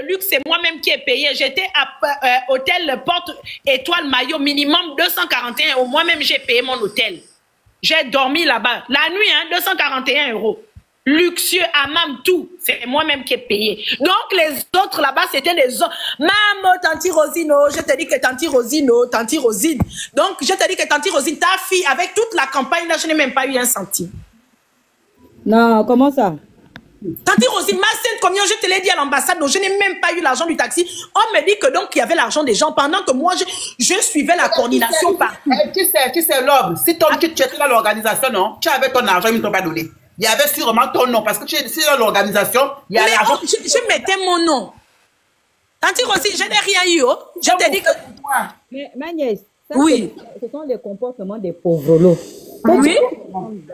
luxe, c'est moi-même qui ai payé. J'étais à hôtel Porte Étoile Maillot, minimum 241 €. Moi-même, j'ai payé mon hôtel. J'ai dormi là-bas. La nuit, hein, 241 €. Luxueux, hammam, tout. C'est moi-même qui ai payé. Donc, les autres là-bas, c'était des autres. Maman, Tanti Rosino, je te dis que Tanti Rosino, Tanti Rosine. Donc, je te dis que Tanti Rosine, ta fille, avec toute la campagne, là, je n'ai même pas eu un centime. Non, comment ça? Tanti Rosine, ma scène, combien je te l'ai dit à l'ambassade, donc je n'ai même pas eu l'argent du taxi. On me dit que donc, il y avait l'argent des gens, pendant que moi, je suivais la coordination partout. Tu sais, l'homme, si tu étais dans l'organisation, non, tu avais ton argent, ils ne t'ont pas donné. Il y avait sûrement ton nom, parce que tu es dans l'organisation, il y a l'argent. Je mettais mon nom. Tanti Rosine, je n'ai rien eu, oh. Je te dis que... Mais, ma nièce, ça, oui. Ce sont les comportements des pauvres lots. Oui.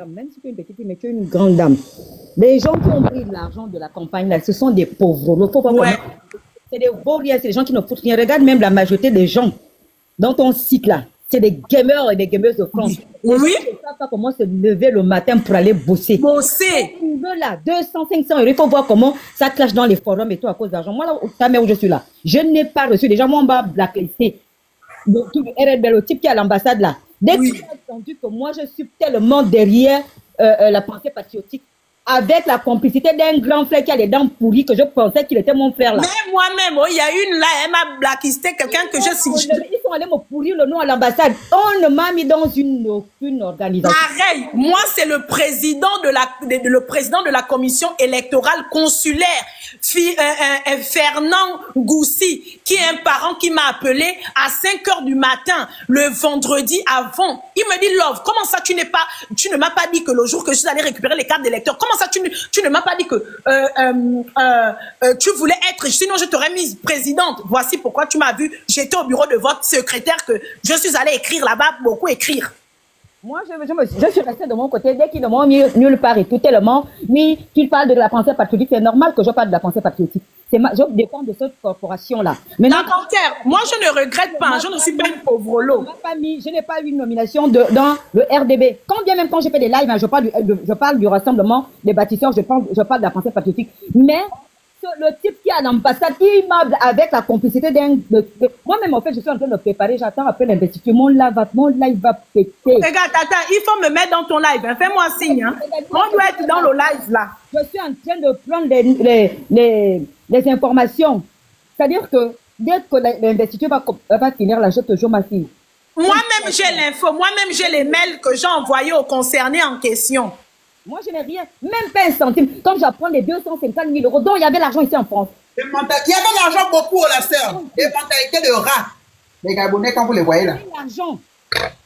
Même si tu es une petite fille, mais tu es une grande dame. Les gens qui ont pris l'argent de la campagne, là, ce sont des pauvres lots. Faut pas c'est des vauriens, c'est des gens qui ne foutent rien. Regarde même la majorité des gens dans ton site là. C'est des gamers et des gamers de France. Oui. Ils ne savent pas comment se lever le matin pour aller bosser. Bosser. Là, 200, 500 €. Il faut voir comment ça clash dans les forums et tout à cause d'argent. Moi, là, ta mère où je suis là, je n'ai pas reçu. Déjà, moi, on m'a blacklisté. Le type qui est à l'ambassade là. Dès que j'ai entendu que moi, je suis tellement derrière la pensée patriotique, avec la complicité d'un grand frère qui a les dents pourries, que je pensais qu'il était mon frère là. Mais moi-même, oh, il y a une là, elle m'a blacklisté quelqu'un que je suis. Ils sont allés me pourrir le nom à l'ambassade. On ne m'a mis dans aucune organisation. Pareil, moi c'est le président de la commission électorale consulaire, Fernand Goussi, qui est un parent qui m'a appelé à 5 h du matin, le vendredi avant. Il me dit, Love, comment ça tu ne m'as pas dit que le jour que je suis allé récupérer les cartes d'électeurs, comment ça tu ne m'as pas dit que tu voulais être, sinon je t'aurais mise présidente. Voici pourquoi tu m'as vu, j'étais au bureau de votre secrétaire que je suis allée écrire là-bas, beaucoup écrire. Moi, je suis restée de mon côté. Dès qu'ils ne m'ont mis nulle part et tout tellement, mais qu'ils parlent de la pensée patriotique, c'est normal que je parle de la pensée patriotique. Je dépends de cette corporation-là. Maintenant, moi, je ne regrette pas. Je ne suis pas une pauvre lot. Je n'ai pas eu une nomination dans le RDB. Quand bien même quand je fais des lives, je parle du rassemblement des bâtisseurs, je parle de la pensée patriotique. Mais le type qui est à l'ambassade, il m'a avec la complicité d'un... Moi-même, en fait, je suis en train de préparer, j'attends après l'investiture. Mon live va péter. Regarde, Tata, il faut me mettre dans ton live. Hein. Fais-moi un signe. Hein. On doit être dans le live, là. Je suis en train de prendre les informations. C'est-à-dire que dès que l'investiture va finir, là, je te jure, ma fille. Moi-même, j'ai l'info. Moi-même, j'ai les mails que j'ai envoyés aux concernés en question. Moi, je n'ai rien, même pas un centime. Quand j'apprends les 250 000 €, dont il y avait l'argent ici en France. Il y avait l'argent beaucoup, la sœur. Les mentalités de rats. Les Gabonais, quand vous les voyez là. L'argent.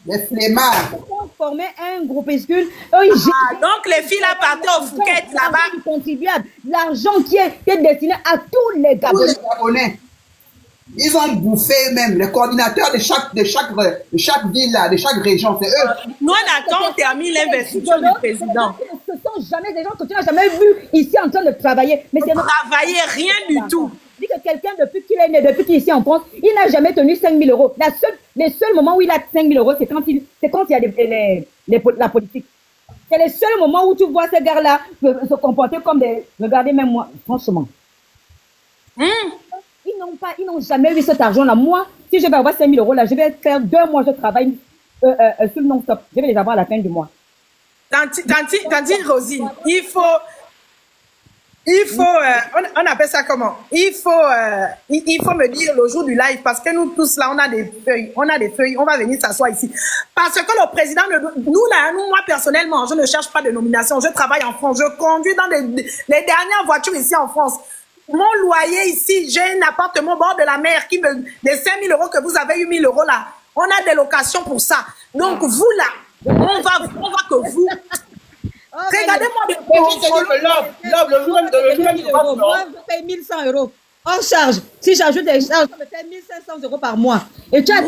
Les flemmards. On formait un groupuscule. Donc les filles là partaient aux Fouquettes là-bas. Contribuable. L'argent qui est destiné à tous les Gabonais. Tous les Gabonais. Ils ont bouffé eux-mêmes, les coordinateurs de chaque ville, là, de chaque région, c'est eux. Nous, on attend, on termine l'investiture du président. Ce sont jamais des gens que tu n'as jamais vus ici en train de travailler. Mais c'est travailler, rien du tout. Dis que quelqu'un, depuis qu'il est né, depuis qu'il est ici en France, il n'a jamais tenu 5 000 €. Les seuls moments où il a 5 000 €, c'est quand il y a la politique. C'est les seuls moments où tu vois ces gars-là se comporter comme des... Regardez même moi, franchement. Ils n'ont jamais eu cet argent-là. Moi, si je vais avoir 5 000 € là, je vais faire 2 mois de travail sur le non-stop. Je vais les avoir à la fin du mois. Tanti Rosine, il faut, on appelle ça comment? Il faut me dire le jour du live, parce que nous tous là, on a des feuilles, on va venir s'asseoir ici. Parce que le président, moi personnellement, je ne cherche pas de nomination, je travaille en France, je conduis dans les dernières voitures ici en France. Mon loyer ici, j'ai un appartement au bord de la mer qui me... Les 5 000 € que vous avez eu 1 000 € là, on a des locations pour ça. Donc vous là, on va que vous... Regardez-moi le Moi, je paye 1 100 € hors charge. Si j'ajoute des charges, je me paye 1 500 € par mois. Et tu as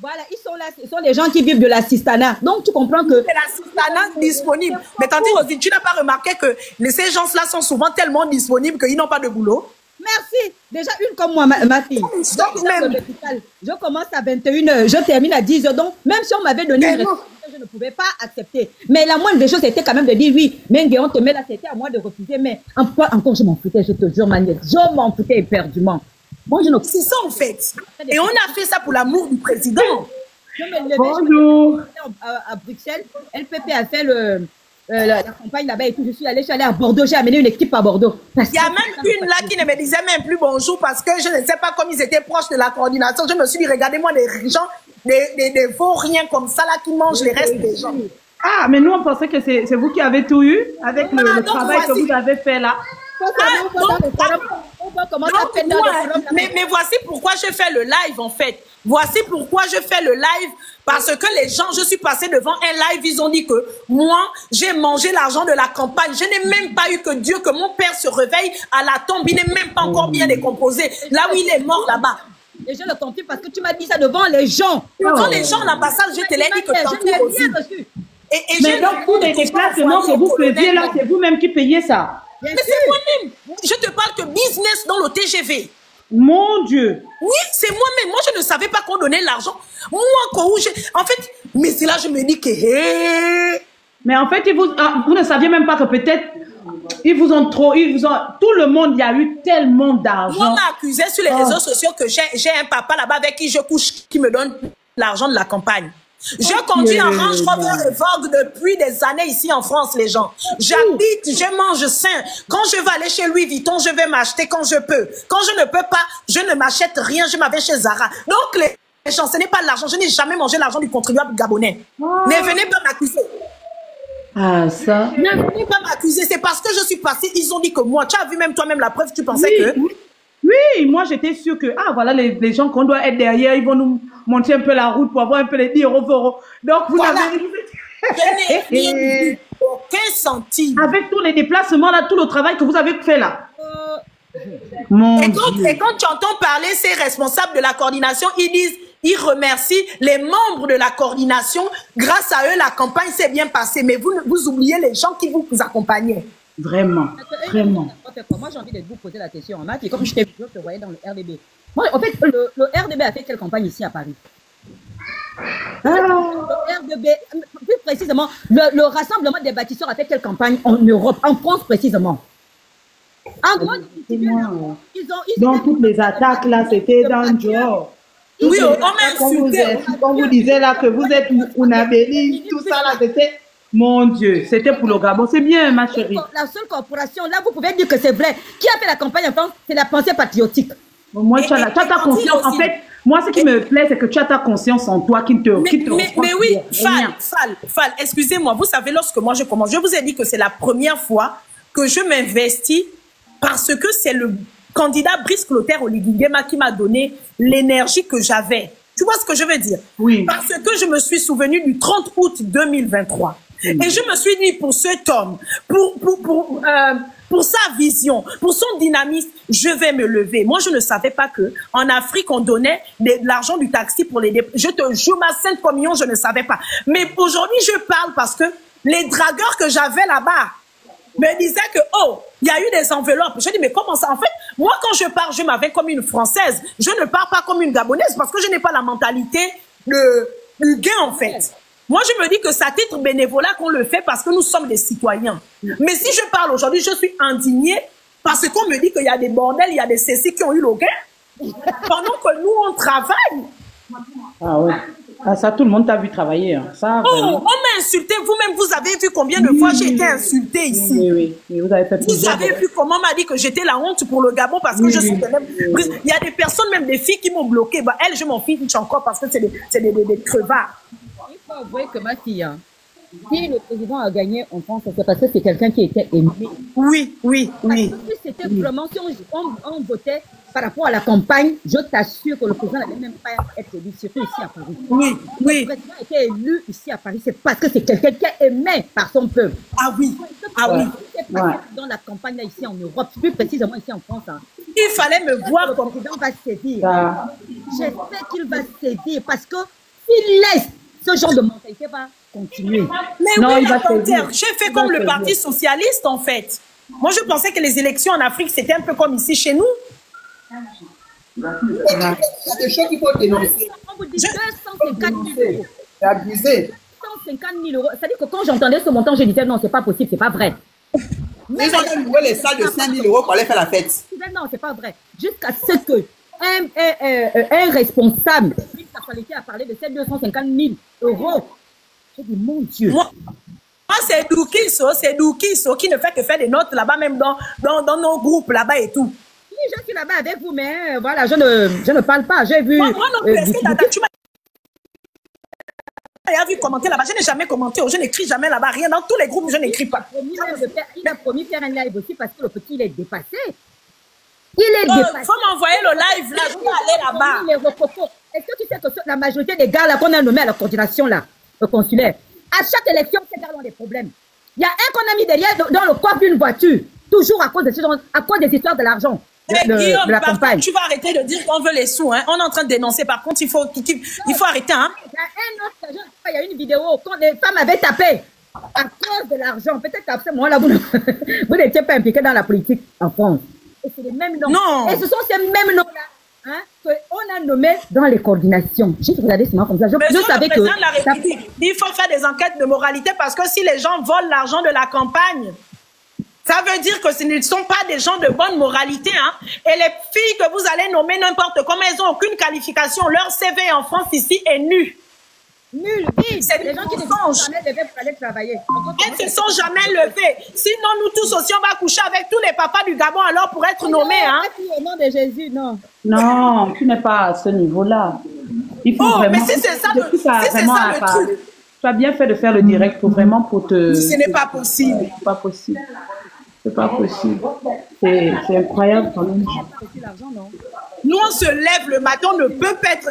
voilà, ils sont là, ce sont les gens qui vivent de l'assistanat. Donc, tu comprends que... C'est l'assistanat disponible. Mais Tanti Rosine, tu n'as pas remarqué que ces gens-là sont souvent tellement disponibles qu'ils n'ont pas de boulot? Merci. Déjà, une comme moi, ma fille. Donc, je commence à 21 h, je termine à 10 h. Donc, même si on m'avait donné une ne pouvais pas accepter. Mais la moindre des choses, c'était quand même de dire oui, mais on te met là, c'était à moi de refuser. Mais encore, je m'en foutais, je te jure, Manuel. Je m'en foutais éperdument. Moi, je ne... C'est ça, en fait. Et on a fait ça pour l'amour du président. Je me levais, bonjour. À Bruxelles, LPP a fait la campagne là-bas et tout. Je suis allée à Bordeaux, j'ai amené une équipe à Bordeaux. Il y a même une là qui ne me disait même plus bonjour parce que je ne sais pas comme ils étaient proches de la coordination. Je me suis dit, regardez-moi des gens, des vauriens comme ça là qui mangent les restes des gens. Ah, mais nous on pensait que c'est vous qui avez tout eu avec le travail que vous avez fait là. Mais voici pourquoi je fais le live en fait. Voici pourquoi je fais le live. Parce que les gens, je suis passée devant un live, ils ont dit que moi, j'ai mangé l'argent de la campagne. Je n'ai même pas eu que Dieu, que mon père se réveille à la tombe. Il n'est même pas encore bien décomposé. Là où il est mort là-bas. Et je le confie parce que tu m'as dit ça devant les gens. Devant les gens, l'ambassade, je te l'ai dit que je n'ai rien reçu. Mais donc, tous les déplacements que vous faisiez là, c'est vous-même qui payez ça. Mais c'est moi-même. Je te parle que business dans le TGV. Mon Dieu. Oui, c'est moi-même. Moi, je ne savais pas qu'on donnait l'argent. Moi, en fait, mais c'est là je me dis que... Mais en fait, vous ne saviez même pas que peut-être, tout le monde, il y a eu tellement d'argent. On m'a accusé sur les réseaux sociaux que j'ai un papa là-bas avec qui je couche, qui me donne l'argent de la campagne. Je conduis un Range Rover Vogue depuis des années ici en France, les gens. J'habite, je mange sain. Quand je vais aller chez Louis Vuitton, je vais m'acheter quand je peux. Quand je ne peux pas, je ne m'achète rien, je m'avais chez Zara. Donc, les gens, ce n'est pas l'argent. Je n'ai jamais mangé l'argent du contribuable gabonais. Ne venez pas m'accuser. Ah, ça. Ne venez pas m'accuser. C'est parce que je suis passée. Ils ont dit que moi, tu as vu même toi-même la preuve, tu pensais que... Oui, moi j'étais sûre que, voilà, les gens qu'on doit être derrière, ils vont nous montrer un peu la route pour avoir un peu les 10 euros. Donc vous voilà. avez... Je n'ai rien eu, aucun centime. Avec tous les déplacements là, tout le travail que vous avez fait là. Et quand tu entends parler ces responsables de la coordination, ils remercient les membres de la coordination. Grâce à eux, la campagne s'est bien passée. Mais vous oubliez les gens qui vous accompagnaient. Vraiment, vraiment. Moi, j'ai envie de vous poser la question. Et comme je te voyais dans le RDB. Moi, en fait, le RDB a fait quelle campagne ici à Paris? Le RDB, plus précisément, le Rassemblement des bâtisseurs a fait quelle campagne en Europe, en France précisément? En gros, dans toutes les attaques là, c'était dans le genre. Oui, on m'a insulté. Quand vous disiez là que vous êtes Unabeli, tout ça là, c'était... Mon Dieu, c'était pour le Gabon. C'est bien, ma chérie. La seule corporation, là, vous pouvez dire que c'est vrai. Qui a fait la campagne en France? C'est la pensée patriotique. Moi, tu as ta conscience. En fait, moi, ce qui me plaît, c'est que tu as ta conscience en toi qui te mais oui, Fall, excusez-moi. Vous savez, lorsque moi je commence, je vous ai dit que c'est la première fois que je m'investis parce que c'est le candidat Brice Clotaire Oligui-Nguema qui m'a donné l'énergie que j'avais. Tu vois ce que je veux dire? Oui. Parce que je me suis souvenu du 30 août 2023. Et je me suis dit, pour cet homme, pour sa vision, pour son dynamisme, je vais me lever. Moi, je ne savais pas que en Afrique, on donnait de l'argent du taxi pour les... Je te jure, ma sainte communion, je ne savais pas. Mais aujourd'hui, je parle parce que les dragueurs que j'avais là-bas me disaient que, oh, il y a eu des enveloppes. Je dis, mais comment ça? En fait, moi, quand je pars, je m'avais comme une Française. Je ne pars pas comme une Gabonaise parce que je n'ai pas la mentalité du gain, en fait. Moi, je me dis que c'est à titre bénévolat qu'on le fait parce que nous sommes des citoyens. Mais si je parle aujourd'hui, je suis indignée parce qu'on me dit qu'il y a des bordels, il y a des cécis qui ont eu le gain pendant que nous, on travaille. Ah ouais. Ah, ça, tout le monde t'a vu travailler. Hein. Ça, on m'a insulté. Vous-même, vous avez vu combien de fois j'ai été insultée ici. Oui. Vous avez fait Vous avez vu comment on m'a dit que j'étais la honte pour le Gabon parce que je suis même... Il y a des personnes, même des filles qui m'ont bloqué. Bah, elles, je m'en fiche encore parce que c'est des crevards. Il faut avouer que ma fille, si le président a gagné en France, c'est parce que c'est quelqu'un qui était aimé. Oui. C'était vraiment, si on votait par rapport à la campagne, je t'assure que le président n'allait même pas être élu, surtout ici à Paris. Oui. Le président a été élu ici à Paris, c'est parce que c'est quelqu'un qui est aimé par son peuple. Ah oui. C'est passé dans la campagne là, ici en Europe, plus précisément ici en France. Il fallait me voir comme le président va céder. J'espère qu'il va céder parce que s'il laisse ce genre de mentalité va continuer. Mais non, oui, j'ai fait comme le Parti socialiste, en fait. Moi, je pensais que les élections en Afrique, c'était un peu comme ici, chez nous. Il y a des choses qu'il faut dénoncer. On vous dit 254 000 euros. C'est abusé. 250 000 euros. C'est-à-dire que quand j'entendais ce montant, je disais non, c'est pas possible, c'est pas vrai. Mais ils ont loué les salles de 5 000 euros pour aller faire la fête. Non, c'est pas vrai. Jusqu'à ce que un responsable d'une personnalité a parlé de ces 250 000 euros. J'ai dit, mon Dieu. Moi, c'est Doukiso qui ne fait que faire des notes là-bas, même dans nos groupes là-bas et tout. Oui, je suis là-bas avec vous, mais voilà, je ne parle pas. J'ai vu. Moi non plus, tu m'as vu commenter là-bas. Je n'ai jamais commenté, je n'écris jamais là-bas, rien. Dans tous les groupes, je n'écris pas. Il a promis de faire un live aussi parce que le petit, il est dépassé. Il est dépassé. Il faut m'envoyer le live là, je vais aller là-bas. Est-ce que tu sais que la majorité des gars là qu'on a nommés à la coordination là, le consulaire, à chaque élection, ces gars ont des problèmes. Il y a un qu'on a mis derrière dans le coffre d'une voiture, toujours à cause des histoires de l'argent. Guillaume, de la campagne. Tu vas arrêter de dire qu'on veut les sous. Hein. On est en train de dénoncer. Par contre, il faut arrêter. Hein. Il y a une vidéo quand les femmes avaient tapé à cause de l'argent. Peut-être qu'à ce moment-là, vous n'étiez pas impliqué dans la politique en France. Et c'est les mêmes noms. Non. Et ce sont ces mêmes noms-là qu'on a nommés dans les coordinations. J'ai regardé ce nom comme ça. Je savais que... La République, il faut faire des enquêtes de moralité parce que si les gens volent l'argent de la campagne, ça veut dire que ce ne sont pas des gens de bonne moralité. Hein? Et les filles que vous allez nommer n'importe comment, elles n'ont aucune qualification. Leur CV en France ici est nu. Nul, c'est des gens qui ne sont jamais levés pour aller travailler. Elles ne se sont jamais levées. Sinon, nous tous aussi, on va coucher avec tous les papas du Gabon alors pour être nommés. Hein? Au nom de Jésus, non. Non, tu n'es pas à ce niveau-là. Il faut vraiment... mais si c'est ça, le truc. Tu as bien fait de faire le direct pour vraiment pour te... Ce n'est pas possible. C'est pas possible. C'est pas possible. C'est incroyable quand même. Nous, on se lève le matin, on ne peut pas être...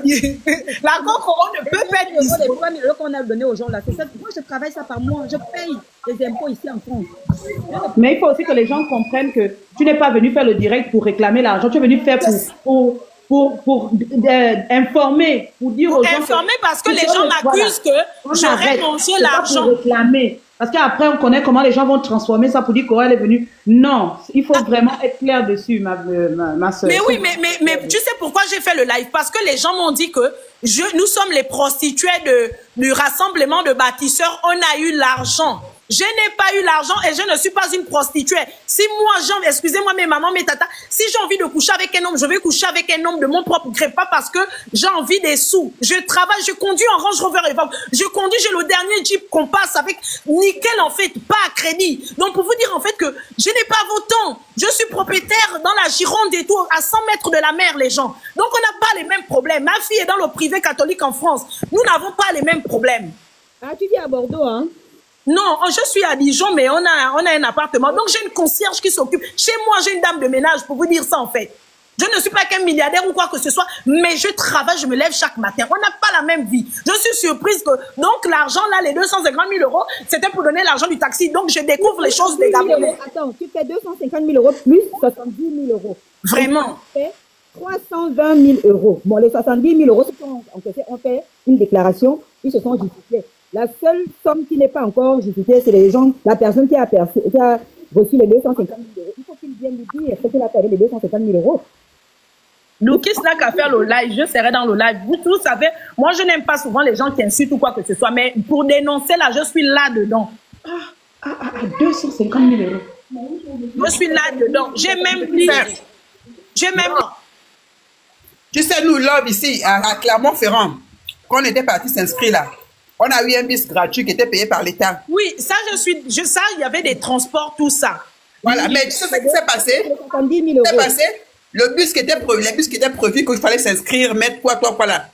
La coco, on ne peut pas être... Les 3 000 euros qu'on a donné aux gens là, c'est ça. Moi, je travaille ça par mois. Je paye les impôts ici en France. Mais il faut aussi que les gens comprennent que tu n'es pas venu faire le direct pour réclamer l'argent. Tu es venu faire pour informer, pour dire aux gens... Informer parce que les gens m'accusent que j'aurais mangé l'argent. Réclamer. Parce qu'après, on connaît comment les gens vont transformer ça pour dire qu'elle est venue. Non, il faut vraiment être clair dessus, ma soeur. Mais oui, mais tu sais pourquoi j'ai fait le live? Parce que les gens m'ont dit que nous sommes les prostituées du rassemblement de bâtisseurs. On a eu l'argent. Je n'ai pas eu l'argent et je ne suis pas une prostituée. Si moi, excusez-moi mes mamans, mes tatas, si j'ai envie de coucher avec un homme, je vais coucher avec un homme de mon propre gré, pas parce que j'ai envie des sous. Je travaille, je conduis en Range Rover Evoque. Je conduis, j'ai le dernier Jeep qu'on passe avec nickel en fait, pas à crédit. Donc pour vous dire en fait que je n'ai pas vos temps. Je suis propriétaire dans la Gironde et tout, à 100 mètres de la mer, les gens. Donc on n'a pas les mêmes problèmes. Ma fille est dans le privé catholique en France. Nous n'avons pas les mêmes problèmes. Ah, tu vis à Bordeaux, hein? Non, je suis à Dijon, mais on a un appartement. Donc, j'ai une concierge qui s'occupe. Chez moi, j'ai une dame de ménage, pour vous dire ça, en fait. Je ne suis pas qu'un milliardaire ou quoi que ce soit, mais je travaille, je me lève chaque matin. On n'a pas la même vie. Je suis surprise que, donc, l'argent, là, les 250 000 euros, c'était pour donner l'argent du taxi. Donc, je découvre les choses des Gabonais. Attends, tu fais 250 000 euros plus 70 000 euros. Vraiment? On fait 320 000 euros. Bon, les 70 000 euros, on fait une déclaration, ils se sont justifiés. La seule somme qui n'est pas encore justifiée, c'est la personne qui a reçu les 250 000 euros. Il faut qu'il vienne lui dire ce qu'il a fait avec les 250 000 euros. Loukis n'a qu'à faire le live, je serai dans le live. Vous tous savez, moi je n'aime pas souvent les gens qui insultent ou quoi que ce soit, mais pour dénoncer là, je suis là-dedans. 250 000 euros. Je suis là-dedans. J'ai même dit. Tu sais, nous, Love, ici, à Clermont-Ferrand, quand on était parti s'inscrire là, on a eu un bus gratuit qui était payé par l'État. Oui, ça, il y avait des transports, tout ça. Voilà, mais tu sais ce qui s'est passé? 70 000 euros. C'est passé, le bus qui était prévu, les bus qui étaient prévus qu'il fallait s'inscrire, mettre quoi là.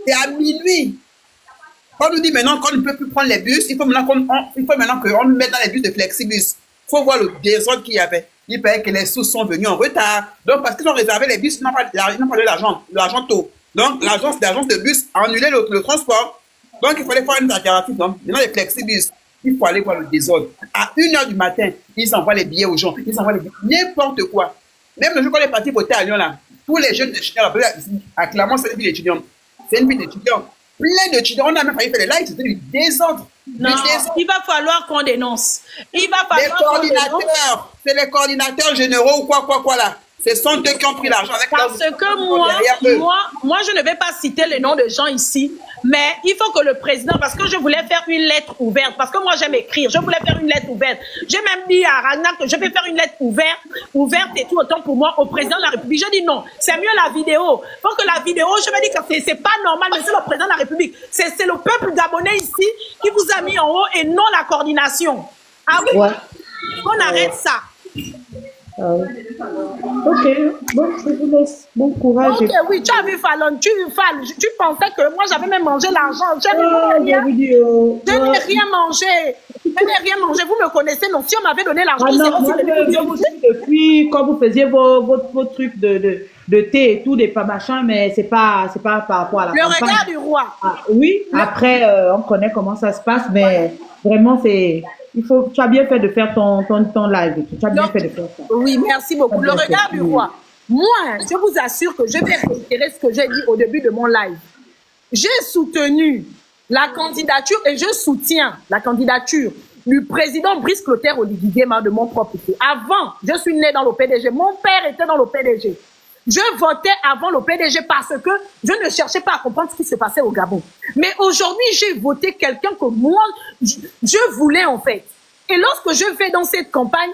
Et à minuit, on nous dit maintenant qu'on ne peut plus prendre les bus, il faut maintenant qu'on nous mette dans les bus de Flexibus. Il faut voir le désordre qu'il y avait. Il paraît que les sous sont venus en retard. Donc, parce qu'ils ont réservé les bus, ils n'ont pas de l'argent tôt. Donc, l'agence de bus a annulé le transport. Donc, il fallait faire une alternative. Donc, maintenant, les Flexibus, il faut aller voir le désordre. À 1h du matin, ils envoient les billets aux gens. Ils envoient n'importe quoi. Même le jour qu'on est parti voter à Lyon, là, tous les jeunes étudiants, à Clermont, c'est une ville d'étudiants. C'est une ville d'étudiants. Plein d'étudiants. On a même failli faire les lives, c'était du désordre. Non, il va falloir qu'on dénonce. Il va falloir les coordinateurs, c'est les coordinateurs généraux ou quoi là. Ce sont eux qui ont pris l'argent avec Parce que moi, je ne vais pas citer les noms de gens ici, mais il faut que le président, parce que je voulais faire une lettre ouverte, parce que moi j'aime écrire, je voulais faire une lettre ouverte. J'ai même dit à Ragnar que je vais faire une lettre ouverte et tout autant pour moi au président de la République. Je dis non, c'est mieux la vidéo. Faut que la vidéo, je me dis que c'est pas normal, monsieur le président de la République. C'est le peuple gabonais ici qui vous a mis en haut et non la coordination. Ah oui, Ouais. on arrête ça. Ok, bon, je vous laisse. Bon courage. Ok, oui, tu as vu Fallon, tu pensais que moi j'avais même mangé l'argent. Je n'ai rien mangé. Je n'ai rien mangé. Vous me connaissez, non? Si on m'avait donné l'argent, depuis quand vous faisiez vos trucs de thé et tout, des pas machins, mais c'est pas par rapport à la campagne. Le regard du roi. Ah, oui, après, on connaît comment ça se passe, mais vraiment, c'est... Tu as bien fait de faire ton live. Tu as bien fait de faire ça. Oui, merci beaucoup. Le regard du roi. Moi, je vous assure que je vais réitérer ce que j'ai dit au début de mon live. J'ai soutenu la candidature et je soutiens la candidature du président Brice Clotaire Oligui-Nguema de mon propre pays. Avant, je suis née dans le PDG. Mon père était dans le PDG. Je votais avant le PDG parce que je ne cherchais pas à comprendre ce qui se passait au Gabon. Mais aujourd'hui, j'ai voté quelqu'un que moi, je voulais en fait. Et lorsque je vais dans cette campagne,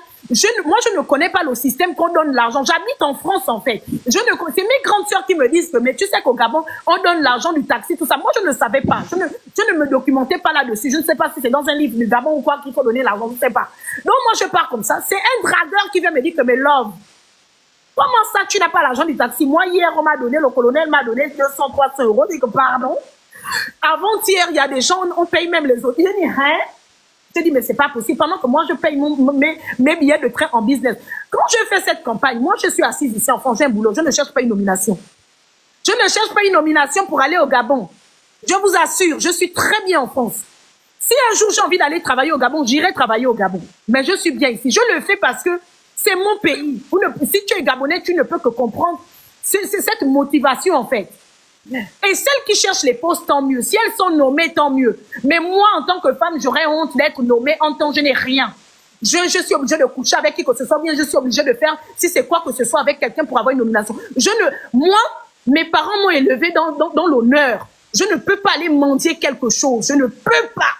moi, je ne connais pas le système qu'on donne l'argent. J'habite en France, en fait. C'est mes grandes sœurs qui me disent que, mais tu sais qu'au Gabon, on donne l'argent du taxi, tout ça. Moi, je ne savais pas. Je ne me documentais pas là-dessus. Je ne sais pas si c'est dans un livre du Gabon ou quoi qu'il faut donner l'argent. Je ne sais pas. Donc, moi, je pars comme ça. C'est un dragueur qui vient me dire que, mais love, comment ça, tu n'as pas l'argent du taxi? Moi, hier, on m'a donné, le colonel m'a donné 200, 300 euros. Je dis que, pardon. Avant-hier, il y a des gens, on paye même les autres. Il dit, hein? Je dis, mais c'est pas possible. Pendant que moi, je paye mes billets de train en business. Quand je fais cette campagne, moi, je suis assise ici en France, j'ai un boulot. Je ne cherche pas une nomination. Je ne cherche pas une nomination pour aller au Gabon. Je vous assure, je suis très bien en France. Si un jour j'ai envie d'aller travailler au Gabon, j'irai travailler au Gabon. Mais je suis bien ici. Je le fais parce que c'est mon pays. Si tu es Gabonais, tu ne peux que comprendre. C'est cette motivation, en fait. Et celles qui cherchent les postes, tant mieux. Si elles sont nommées, tant mieux. Mais moi, en tant que femme, j'aurais honte d'être nommée en tant que je n'ai rien. Je suis obligée de coucher avec qui que ce soit, bien je suis obligée de faire, si c'est quoi que ce soit, avec quelqu'un pour avoir une nomination. Moi, mes parents m'ont élevée dans l'honneur. Je ne peux pas aller mendier quelque chose. Je ne peux pas.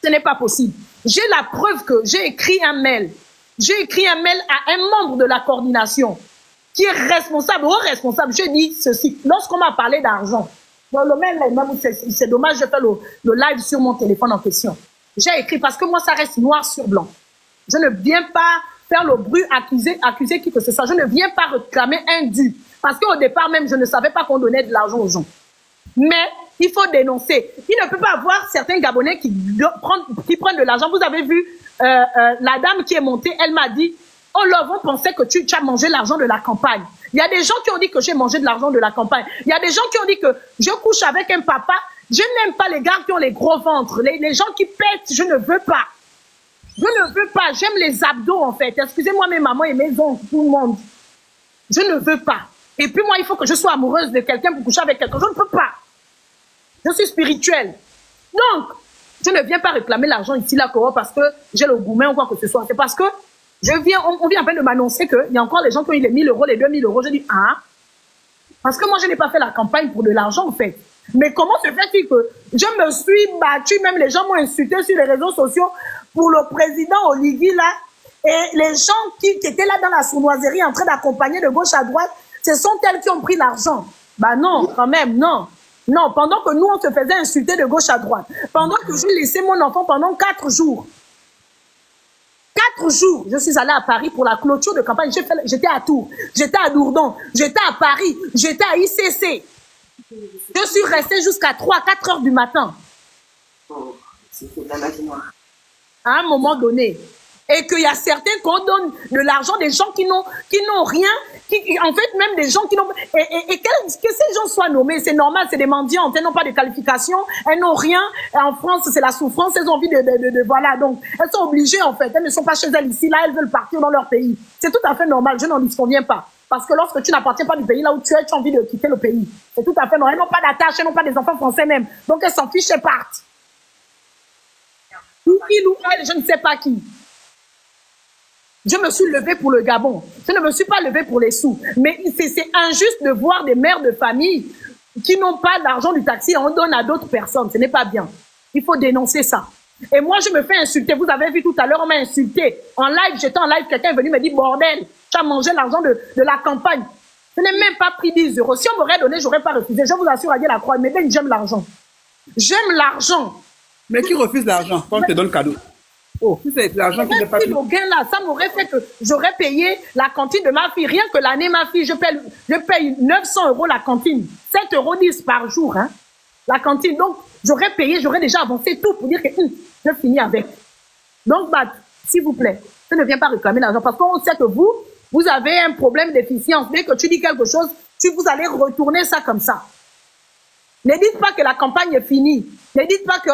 Ce n'est pas possible. J'ai la preuve que j'ai écrit un mail. J'ai écrit un mail à un membre de la coordination qui est responsable, responsable. Je dis ceci, lorsqu'on m'a parlé d'argent, dans le mail, c'est dommage, je fais le live sur mon téléphone en question. J'ai écrit parce que moi, ça reste noir sur blanc. Je ne viens pas faire le bruit, accuser qui que ce soit. Je ne viens pas réclamer un dû. Parce qu'au départ même, je ne savais pas qu'on donnait de l'argent aux gens. Mais il faut dénoncer. Il ne peut pas avoir certains Gabonais qui prennent de l'argent. Vous avez vu la dame qui est montée, elle m'a dit, oh là, on pensait que tu as mangé l'argent de la campagne. Il y a des gens qui ont dit que j'ai mangé de l'argent de la campagne. Il y a des gens qui ont dit que je couche avec un papa. Je n'aime pas les gars qui ont les gros ventres. Les gens qui pètent, je ne veux pas. Je ne veux pas. J'aime les abdos, en fait. Excusez-moi, mes mamans et mes oncles, tout le monde. Je ne veux pas. Et puis moi, il faut que je sois amoureuse de quelqu'un pour coucher avec quelqu'un. Je ne peux pas. Je suis spirituelle. Donc, je ne viens pas réclamer l'argent ici, là, parce que j'ai le gourmet ou quoi que ce soit. C'est parce que on vient à peine de m'annoncer qu'il y a encore les gens qui ont eu les 1000 euros, les 2000 euros. Je dis, ah, parce que moi, je n'ai pas fait la campagne pour de l'argent, en fait. Mais comment se fait-il que je me suis battue, même les gens m'ont insulté sur les réseaux sociaux pour le président Oligui, là, et les gens qui étaient là dans la sournoiserie en train d'accompagner de gauche à droite, ce sont elles qui ont pris l'argent. Bah non, quand même, non. Non, pendant que nous, on se faisait insulter de gauche à droite, pendant que j'ai laissé mon enfant pendant 4 jours, 4 jours, je suis allée à Paris pour la clôture de campagne. J'étais à Tours, j'étais à Dourdon, j'étais à Paris, j'étais à ICC. Je suis restée jusqu'à 3-4 heures du matin. À un moment donné. Et qu'il y a certains qu'on donne de l'argent, des gens qui n'ont rien, en fait, même des gens qui n'ont... Et que ces gens soient nommés, c'est normal, c'est des mendiantes, elles n'ont pas de qualification, elles n'ont rien. En France, c'est la souffrance, elles ont envie voilà, donc, elles sont obligées, en fait, elles ne sont pas chez elles ici, là, elles veulent partir dans leur pays. C'est tout à fait normal, je n'en disconviens pas. Parce que lorsque tu n'appartiens pas du pays là où tu es, tu as envie de quitter le pays. C'est tout à fait normal. Elles n'ont pas d'attache, elles n'ont pas des enfants français même. Donc, elles s'en fichent, elles partent. Ou il ou elle, je ne sais pas qui. Je me suis levée pour le Gabon. Je ne me suis pas levée pour les sous. Mais c'est injuste de voir des mères de famille qui n'ont pas l'argent du taxi et on donne à d'autres personnes. Ce n'est pas bien. Il faut dénoncer ça. Et moi, je me fais insulter. Vous avez vu tout à l'heure, on m'a insulté. En live, j'étais en live, quelqu'un est venu me dire, bordel, tu as mangé l'argent de la campagne. Je n'ai même pas pris 10 euros. Si on m'aurait donné, je n'aurais pas refusé. Je vous assure, à Dieu la croix. Mais ben, j'aime l'argent. J'aime l'argent. Mais qui refuse l'argent quand on te donne cadeau? Oh, si c'est l'argent qui n'est pas pris. Là, ça m'aurait fait que j'aurais payé la cantine de ma fille. Rien que l'année, ma fille, je paye 900 euros la cantine. 7,10 euros par jour, hein. La cantine. Donc, j'aurais payé, j'aurais déjà avancé tout pour dire que je finis avec. Donc, bah, s'il vous plaît, je ne viens pas réclamer l'argent parce qu'on sait que vous avez un problème d'efficience. Dès que tu dis quelque chose, vous allez retourner ça comme ça. Ne dites pas que la campagne est finie. Ne dites pas que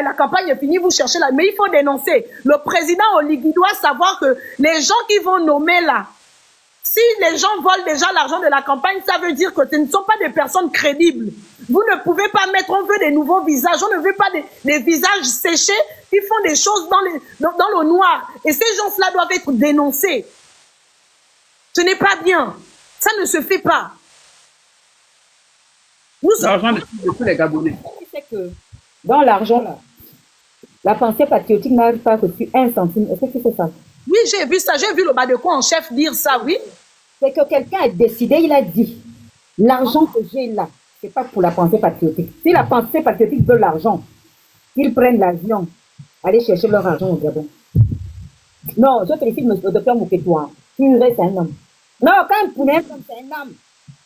la campagne est finie, vous cherchez là. Mais il faut dénoncer. Le président Oligui doit savoir que les gens qui vont nommer là, si les gens volent déjà l'argent de la campagne, ça veut dire que ce ne sont pas des personnes crédibles. Vous ne pouvez pas mettre, on veut des nouveaux visages, on ne veut pas des visages séchés qui font des choses dans le noir. Et ces gens-là doivent être dénoncés. Ce n'est pas bien. Ça ne se fait pas. L'argent de tous les Gabonais. C'est que dans l'argent, là, la pensée patriotique n'a pas reçu 1 centime. Est-ce que tu sais ça? Oui, j'ai vu ça. J'ai vu le Badeko en chef dire ça, oui. C'est que quelqu'un a décidé, il a dit, l'argent que j'ai là, c'est pas pour la pensée patriotique. Si la pensée patriotique veut l'argent, qu'ils prennent l'avion, aller chercher leur argent au Gabon. Non, je félicite le docteur Mouketoua. Purée, c'est un homme. Non, quand un poulet, c'est un homme.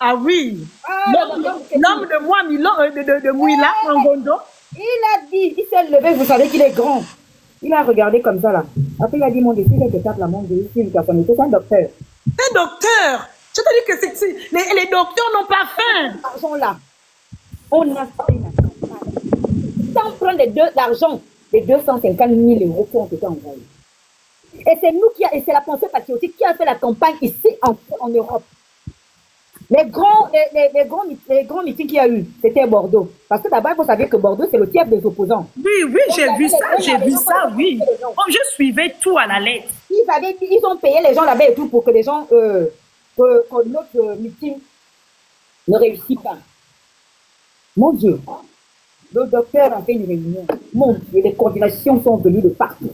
Ah oui. L'homme de moi, de Mouila, en Gondo. Il a dit, il s'est levé, vous savez qu'il est grand. Il a regardé comme ça là. Après, il a dit, mon défi, c'est que tape la montre, c'est une personnalité, c'est un docteur. Un docteur. Je te dis que les docteurs n'ont pas faim. L'argent là, on a fait une campagne. Sans prendre l'argent, les 250 000 euros qui ont été envoyés. Et c'est nous et c'est la pensée patriotique qui a fait la campagne ici en Europe. Les grands meetings qu'il y a eu, c'était Bordeaux. Parce que d'abord, vous savez que Bordeaux, c'est le tiers des opposants. Oui, j'ai vu ça, oui. Oh, je suivais tout à la lettre. Ils ont payé les gens là-bas et tout pour que les gens, que notre meeting ne réussit pas. Mon Dieu, le docteur a fait une réunion. Mon Dieu, les coordinations sont venues de partout.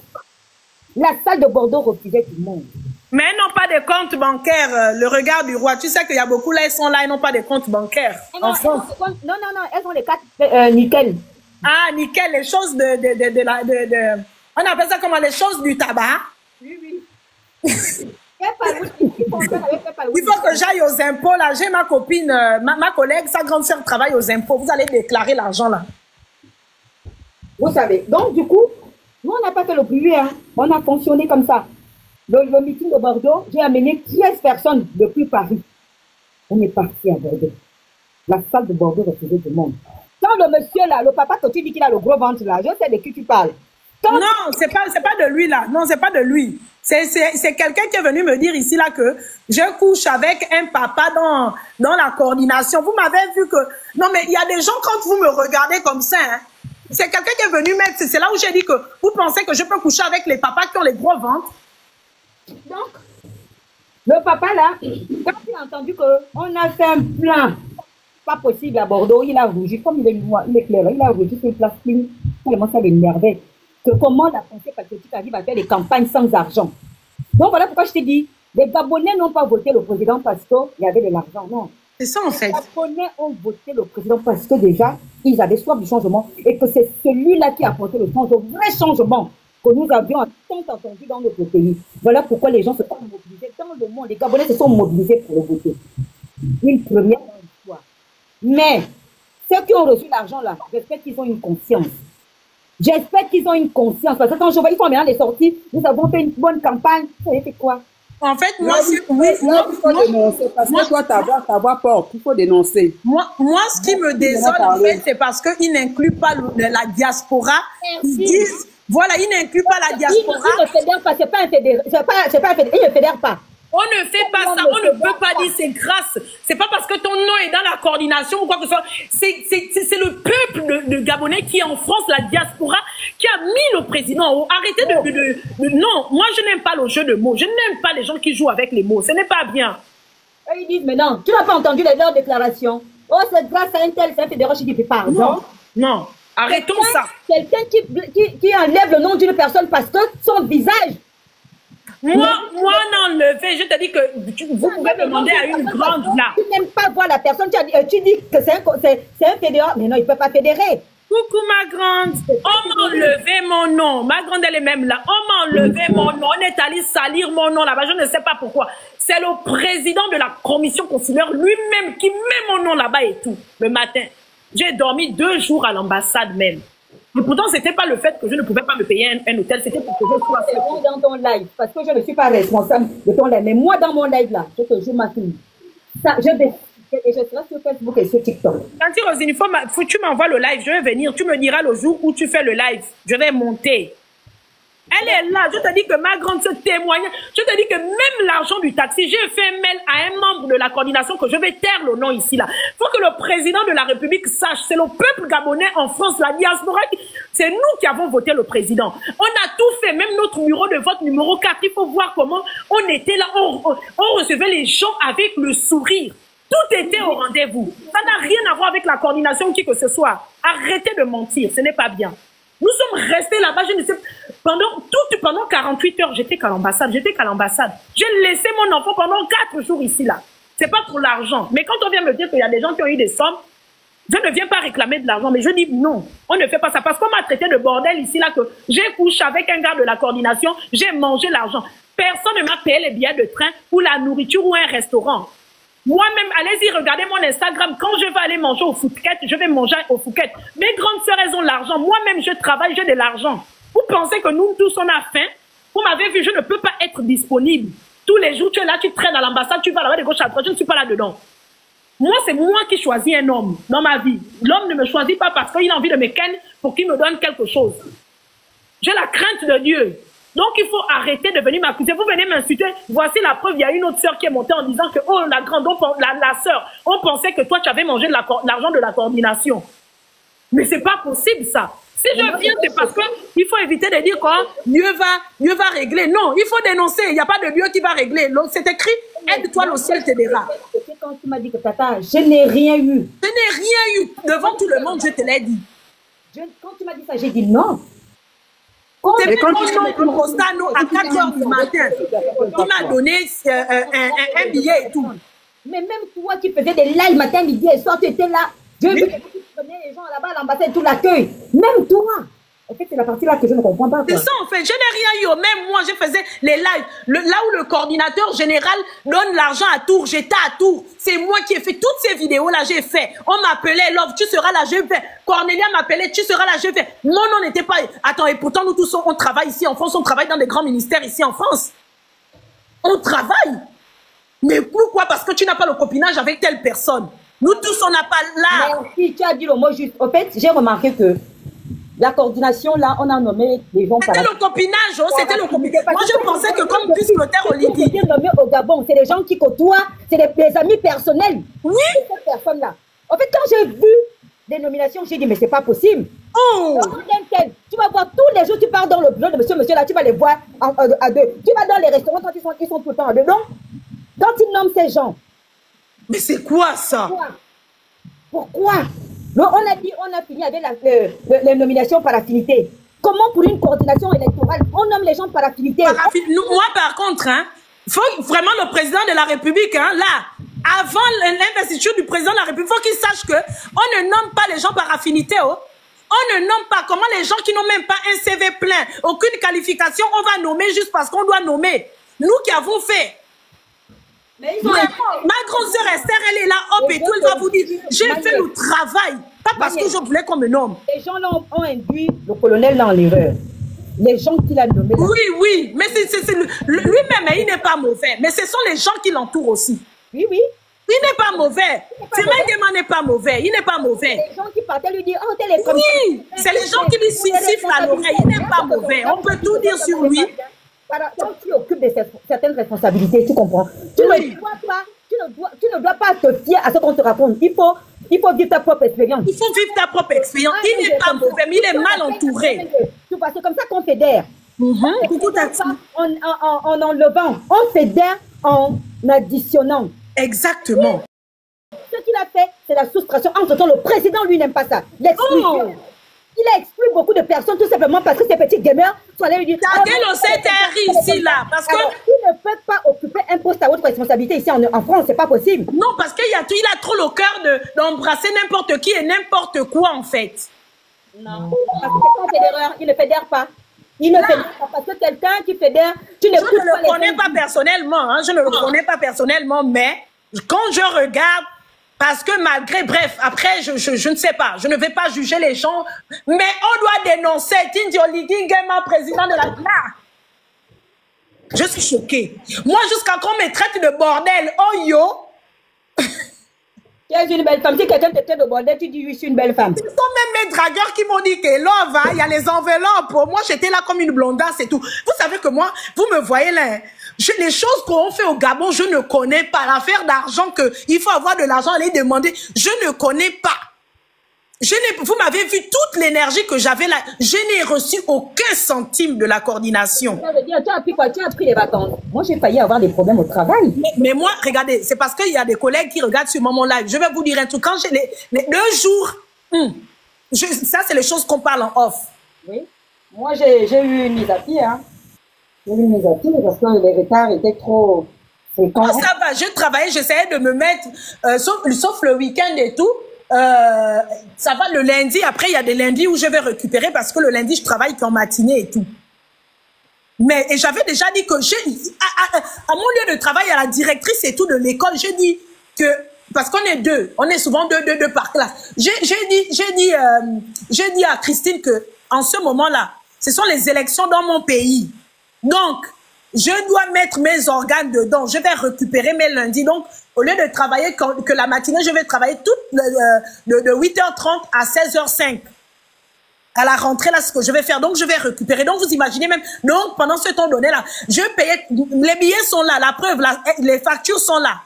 La salle de Bordeaux refusait tout le monde. Mais ils n'ont pas de compte bancaire, le regard du roi. Tu sais qu'il y a beaucoup là, ils sont là, ils n'ont pas de compte bancaire. Non, elles ont les cartes nickel. Ah, nickel, les choses on appelle ça comment, les choses du tabac. Oui. Il faut que j'aille aux impôts là. J'ai ma copine, ma collègue, sa grande sœur travaille aux impôts. Vous allez déclarer l'argent là. Vous savez, donc du coup, nous on n'a pas fait le privé, hein. On a fonctionné comme ça. Le meeting de Bordeaux, j'ai amené 13 personnes depuis Paris. On est parti à Bordeaux. La salle de Bordeaux refusait tout le monde. Quand le monsieur là, le papa que tu dis qu'il a le gros ventre là, je sais de qui tu parles. Non, c'est pas de lui là. Non, c'est pas de lui. C'est quelqu'un qui est venu me dire ici là que je couche avec un papa dans la coordination. Vous m'avez vu que... Non, mais il y a des gens, quand vous me regardez comme ça, hein, c'est quelqu'un qui est venu mettre... C'est là où j'ai dit que vous pensez que je peux coucher avec les papas qui ont les gros ventres. Donc, le papa là, quand il a entendu qu'on a fait un plan pas possible à Bordeaux, il a rougi, comme il est noir, il est clair, il a rougi sur une place clean, tellement ça l'énervait. Que comment la pensée patriotique arrive à faire des campagnes sans argent. Donc voilà pourquoi je t'ai dit, les Gabonais n'ont pas voté le président parce qu'il y avait de l'argent, non. C'est ça en fait. Les Gabonais ont voté le président parce que déjà, ils avaient soif du changement et que c'est celui-là qui a apporté le changement, le vrai changement que nous avions tant entendu dans notre pays. Voilà pourquoi les gens se sont mobilisés dans le monde. Les Gabonais se sont mobilisés pour le voter. Une première fois. Mais ceux qui ont reçu l'argent là, j'espère qu'ils ont une conscience. J'espère qu'ils ont une conscience. Parce que quand je vois, ils font maintenant les sorties, nous avons fait une bonne campagne. Ça a été quoi? En fait, moi, il faut dénoncer. Parce que toi, t'avoir peur, il faut dénoncer. Moi, ce qui me désole, en fait, c'est parce qu'ils n'incluent pas la diaspora. Ils disent, voilà, ils n'incluent pas la diaspora. Ils ne fédèrent pas, c'est pas un fédéral. Ils ne fédèrent pas. On ne fait pas ça, on ne peut pas dire c'est grâce. C'est pas parce que ton nom est dans la coordination ou quoi que ce soit. C'est le peuple de Gabonais qui est en France, la diaspora, qui as mis le président en haut. Arrêtez non, moi je n'aime pas le jeu de mots. Je n'aime pas les gens qui jouent avec les mots. Ce n'est pas bien. Et ils disent, mais non, tu n'as pas entendu leurs déclarations. Oh, c'est grâce à un tel, c'est un fédéral qui dit, pardon. Non, non. Arrêtons ça. Quelqu'un qui enlève le nom d'une personne parce que son visage. Moi, on enlevé, je te dis que vous pouvez demander à une grande là. Tu n'aimes pas voir la personne, tu dis que c'est un fédéral, mais non, il ne peut pas fédérer. Coucou ma grande, on m'a enlevé mon nom. Ma grande elle est même là. On m'a enlevé mon nom. On est allé salir mon nom là-bas. Je ne sais pas pourquoi. C'est le président de la commission consulaire lui-même qui met mon nom là-bas et tout. Le matin. J'ai dormi 2 jours à l'ambassade même. Et pourtant, c'était pas le fait que je ne pouvais pas me payer un hôtel. C'était pour que je sois dans ton live. Parce que je ne suis pas responsable de ton live. Mais moi, dans mon live là, je te jure ma fille. Ça, et je serai sur Facebook et sur TikTok. Tanti Rosine, tu m'envoies le live, je vais venir. Tu me diras le jour où tu fais le live. Je vais monter. Elle est là. Je te dis que ma grande se témoigne. Je te dis que même l'argent du taxi, j'ai fait un mail à un membre de la coordination que je vais taire le nom ici là. Il faut que le président de la République sache. C'est le peuple gabonais en France, la diaspora. C'est nous qui avons voté le président. On a tout fait, même notre bureau de vote numéro 4. Il faut voir comment on était là. On recevait les gens avec le sourire. Tout était au rendez-vous. Ça n'a rien à voir avec la coordination qui que ce soit. Arrêtez de mentir, ce n'est pas bien. Nous sommes restés là-bas, je ne sais pendant 48 heures, j'étais qu'à l'ambassade, J'ai laissé mon enfant pendant 4 jours ici là. C'est pas pour l'argent. Mais quand on vient me dire qu'il y a des gens qui ont eu des sommes, je ne viens pas réclamer de l'argent, mais je dis non, on ne fait pas ça. Parce qu'on m'a traité de bordel ici là, que j'ai couché avec un gars de la coordination, j'ai mangé l'argent. Personne ne m'a payé les billets de train ou la nourriture ou un restaurant. Moi-même, allez-y, regardez mon Instagram. Quand je vais aller manger au Fouquet, je vais manger au Fouquet. Mes grandes sœurs, elles ont l'argent. Moi-même, je travaille, j'ai de l'argent. Vous pensez que nous tous, on a faim? Vous m'avez vu, je ne peux pas être disponible. Tous les jours, tu es là, tu traînes à l'ambassade, tu vas là-bas de gauche à droite, je ne suis pas là-dedans. Moi, c'est moi qui choisis un homme dans ma vie. L'homme ne me choisit pas parce qu'il a envie de me ken pour qu'il me donne quelque chose. J'ai la crainte de Dieu. Donc, il faut arrêter de venir m'accuser. Vous venez m'insulter. Voici la preuve. Il y a une autre sœur qui est montée en disant que, oh, la grande, la sœur, on pensait que toi, tu avais mangé l'argent de la coordination. Mais c'est pas possible, ça. Si je viens, c'est parce qu'il faut éviter de dire quoi, Dieu va régler. Non, il faut dénoncer. Il n'y a pas de Dieu qui va régler. C'est écrit, aide-toi, le ciel t'aidera. Quand tu m'as dit que papa, je n'ai rien eu. Je n'ai rien eu. Devant tout le monde, je te l'ai dit. Quand tu m'as dit ça, j'ai dit non. C'est quand tu m'as constat à 4 h du matin. On m'a donné un billet et tout. Mais même toi qui faisais des lives matin, midi et soir, tu étais là. Dieu veut que tu prenais les gens là-bas à l'ambassade, tout l'accueil. Même toi. En fait, c'est la partie là que je ne comprends pas. C'est ça, en fait. Je n'ai rien eu. Même moi, je faisais les lives. Là où le coordinateur général donne l'argent à Tours, j'étais à Tours. C'est moi qui ai fait toutes ces vidéos-là, j'ai fait. On m'appelait, Love, tu seras là, j'ai fait. Cornelia m'appelait, tu seras là, j'ai fait. Mon nom n'était pas... Attends, et pourtant, nous tous, on travaille ici en France. On travaille dans des grands ministères ici en France. On travaille. Mais pourquoi? Parce que tu n'as pas le copinage avec telle personne. Nous tous, on n'a pas là. Mais si tu as dit le mot juste. En fait, j'ai remarqué que la coordination, là, on a nommé les gens. C'était le copinage, oh, c'était le copinage. Moi, je pensais que comme puisque le terre Olivier. Qui est nommé au Gabon, c'est des gens qui côtoient, c'est des amis personnels. Oui. De cette personne-là. En fait, quand j'ai vu des nominations, j'ai dit, mais c'est pas possible. Oh. Tu vas voir tous les jours, tu pars dans le bureau de monsieur là, tu vas les voir à deux. Tu vas dans les restaurants quand ils sont tout le temps à deux. Donc, quand ils nomment ces gens. Mais c'est quoi ça? Pourquoi? Donc, on a fini avec les nominations par affinité. Comment pour une coordination électorale, on nomme les gens par affinité? Moi, par contre, hein, faut vraiment le président de la République, hein, là, avant l'investiture du président de la République, il faut qu'il sache que on ne nomme pas les gens par affinité. Oh. On ne nomme pas comment les gens qui n'ont même pas un CV plein, aucune qualification, on va nommer juste parce qu'on doit nommer. Nous qui avons fait. Ma grande sœur Esther, elle est là, hop, et tout, elle va vous dire, j'ai fait le travail, pas parce que je voulais qu'on me nomme. Les gens là ont induit le colonel dans l'erreur. Les gens qui l'ont nommé. Oui, mais lui-même, il n'est pas mauvais, mais ce sont les gens qui l'entourent aussi. Oui. Il n'est pas mauvais. Semaïdema n'est pas mauvais, il n'est pas mauvais. Les gens qui partaient lui dire, oh, t'es les comme oui, c'est les gens qui lui sifflent à l'oreille, il n'est pas mauvais. On peut tout dire sur lui. Quand tu occupes de certaines responsabilités, tu comprends. Tu ne dois pas te fier à ce qu'on te raconte. Il faut vivre ta propre expérience. Il faut vivre ta propre expérience. Il n'est pas mauvais, mais il est mal entouré. Tu voir, c'est comme ça qu'on fédère. Coucou Tati. En enlevant, on fédère en additionnant. Exactement. Ce qu'il a fait, c'est la soustraction. Entre-temps, le président, lui, n'aime pas ça. L'exclusion. Il a exclu beaucoup de personnes tout simplement parce que ces petits gamers sont allés lui dire... Regardez le CTR ici, là. Parce que... Alors, il ne peut pas occuper un poste à haute responsabilité ici en France, c'est pas possible. Non, parce qu'il a trop le cœur d'embrasser n'importe qui et n'importe quoi, en fait. Non. Parce que c'est un fédéreur, il ne fédère pas. Il ne fédère pas parce que quelqu'un qui fédère... Je ne le connais pas personnellement, hein, je ne le connais pas personnellement, mais quand je regarde... Parce que malgré, bref, après, je ne sais pas, je ne vais pas juger les gens, mais on doit dénoncer Tindy Oligingema, président de la CNA. Je suis choquée. Moi, jusqu'à qu'on me traite de bordel, oh yo. Tu es une belle femme. Si quelqu'un te traite de bordel, tu dis je suis une belle femme. Ce sont même mes dragueurs qui m'ont dit que là, va, il y a les enveloppes. Moi, j'étais là comme une blondasse et tout. Vous savez que moi, vous me voyez là, les choses qu'on fait au Gabon, je ne connais pas. L'affaire d'argent, il faut avoir de l'argent, aller demander, je ne connais pas. Vous m'avez vu toute l'énergie que j'avais là. Je n'ai reçu aucun centime de la coordination. Ça veut dire, tu as pris quoi? Tu as pris les vacances. Moi, j'ai failli avoir des problèmes au travail. Mais moi, regardez, c'est parce qu'il y a des collègues qui regardent sur mon live. Je vais vous dire un truc. Quand j'ai les 2 jours, ça, c'est les choses qu'on parle en off. Oui. Moi, j'ai eu une mise à pied, hein. J'ai eu une mise à pied parce que les retards étaient trop fréquents. Oh, ça va, je travaillais, j'essayais de me mettre, sauf le week-end et tout. Ça va le lundi. Après, il y a des lundis où je vais récupérer parce que le lundi, je travaille qu'en matinée et tout. Mais j'avais déjà dit que à mon lieu de travail, à la directrice et tout de l'école, j'ai dit que, parce qu'on est 2, on est souvent deux par classe. J'ai dit à Christine que, en ce moment-là, ce sont les élections dans mon pays. Donc, je dois mettre mes organes dedans. Je vais récupérer mes lundis. Donc, au lieu de travailler que la matinée, je vais travailler de 8h30 à 16h05. À la rentrée, là, ce que je vais faire. Donc, je vais récupérer. Donc, vous imaginez même. Donc, pendant ce temps donné, là, je payais. Les billets sont là. La preuve, là, les factures sont là.